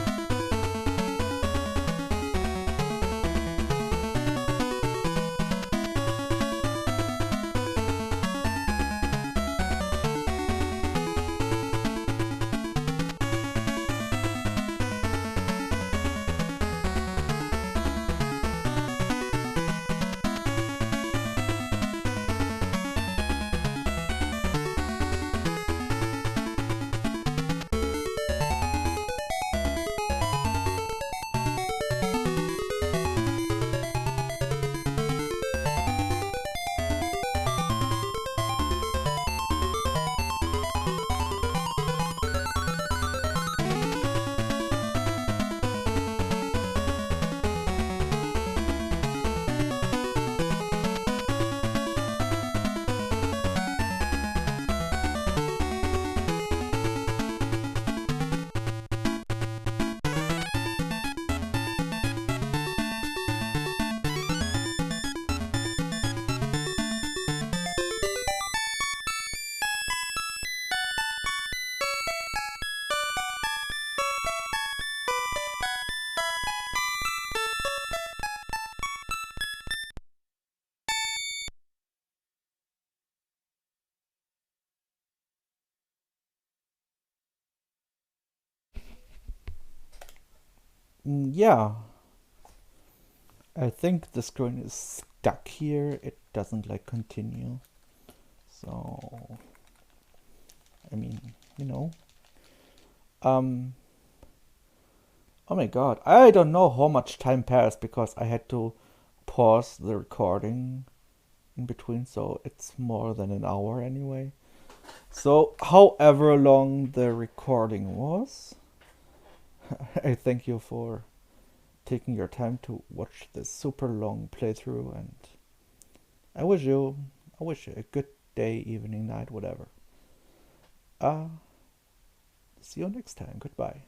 Yeah, I think the screen is stuck here. It doesn't like continue. So, I mean, you know. Um, oh my god, I don't know how much time passed because I had to pause the recording in between, so it's more than an hour anyway. So, however long the recording was, I thank you for taking your time to watch this super long playthrough, and I wish you, I wish you a good day, evening, night, whatever. See you next time. Goodbye.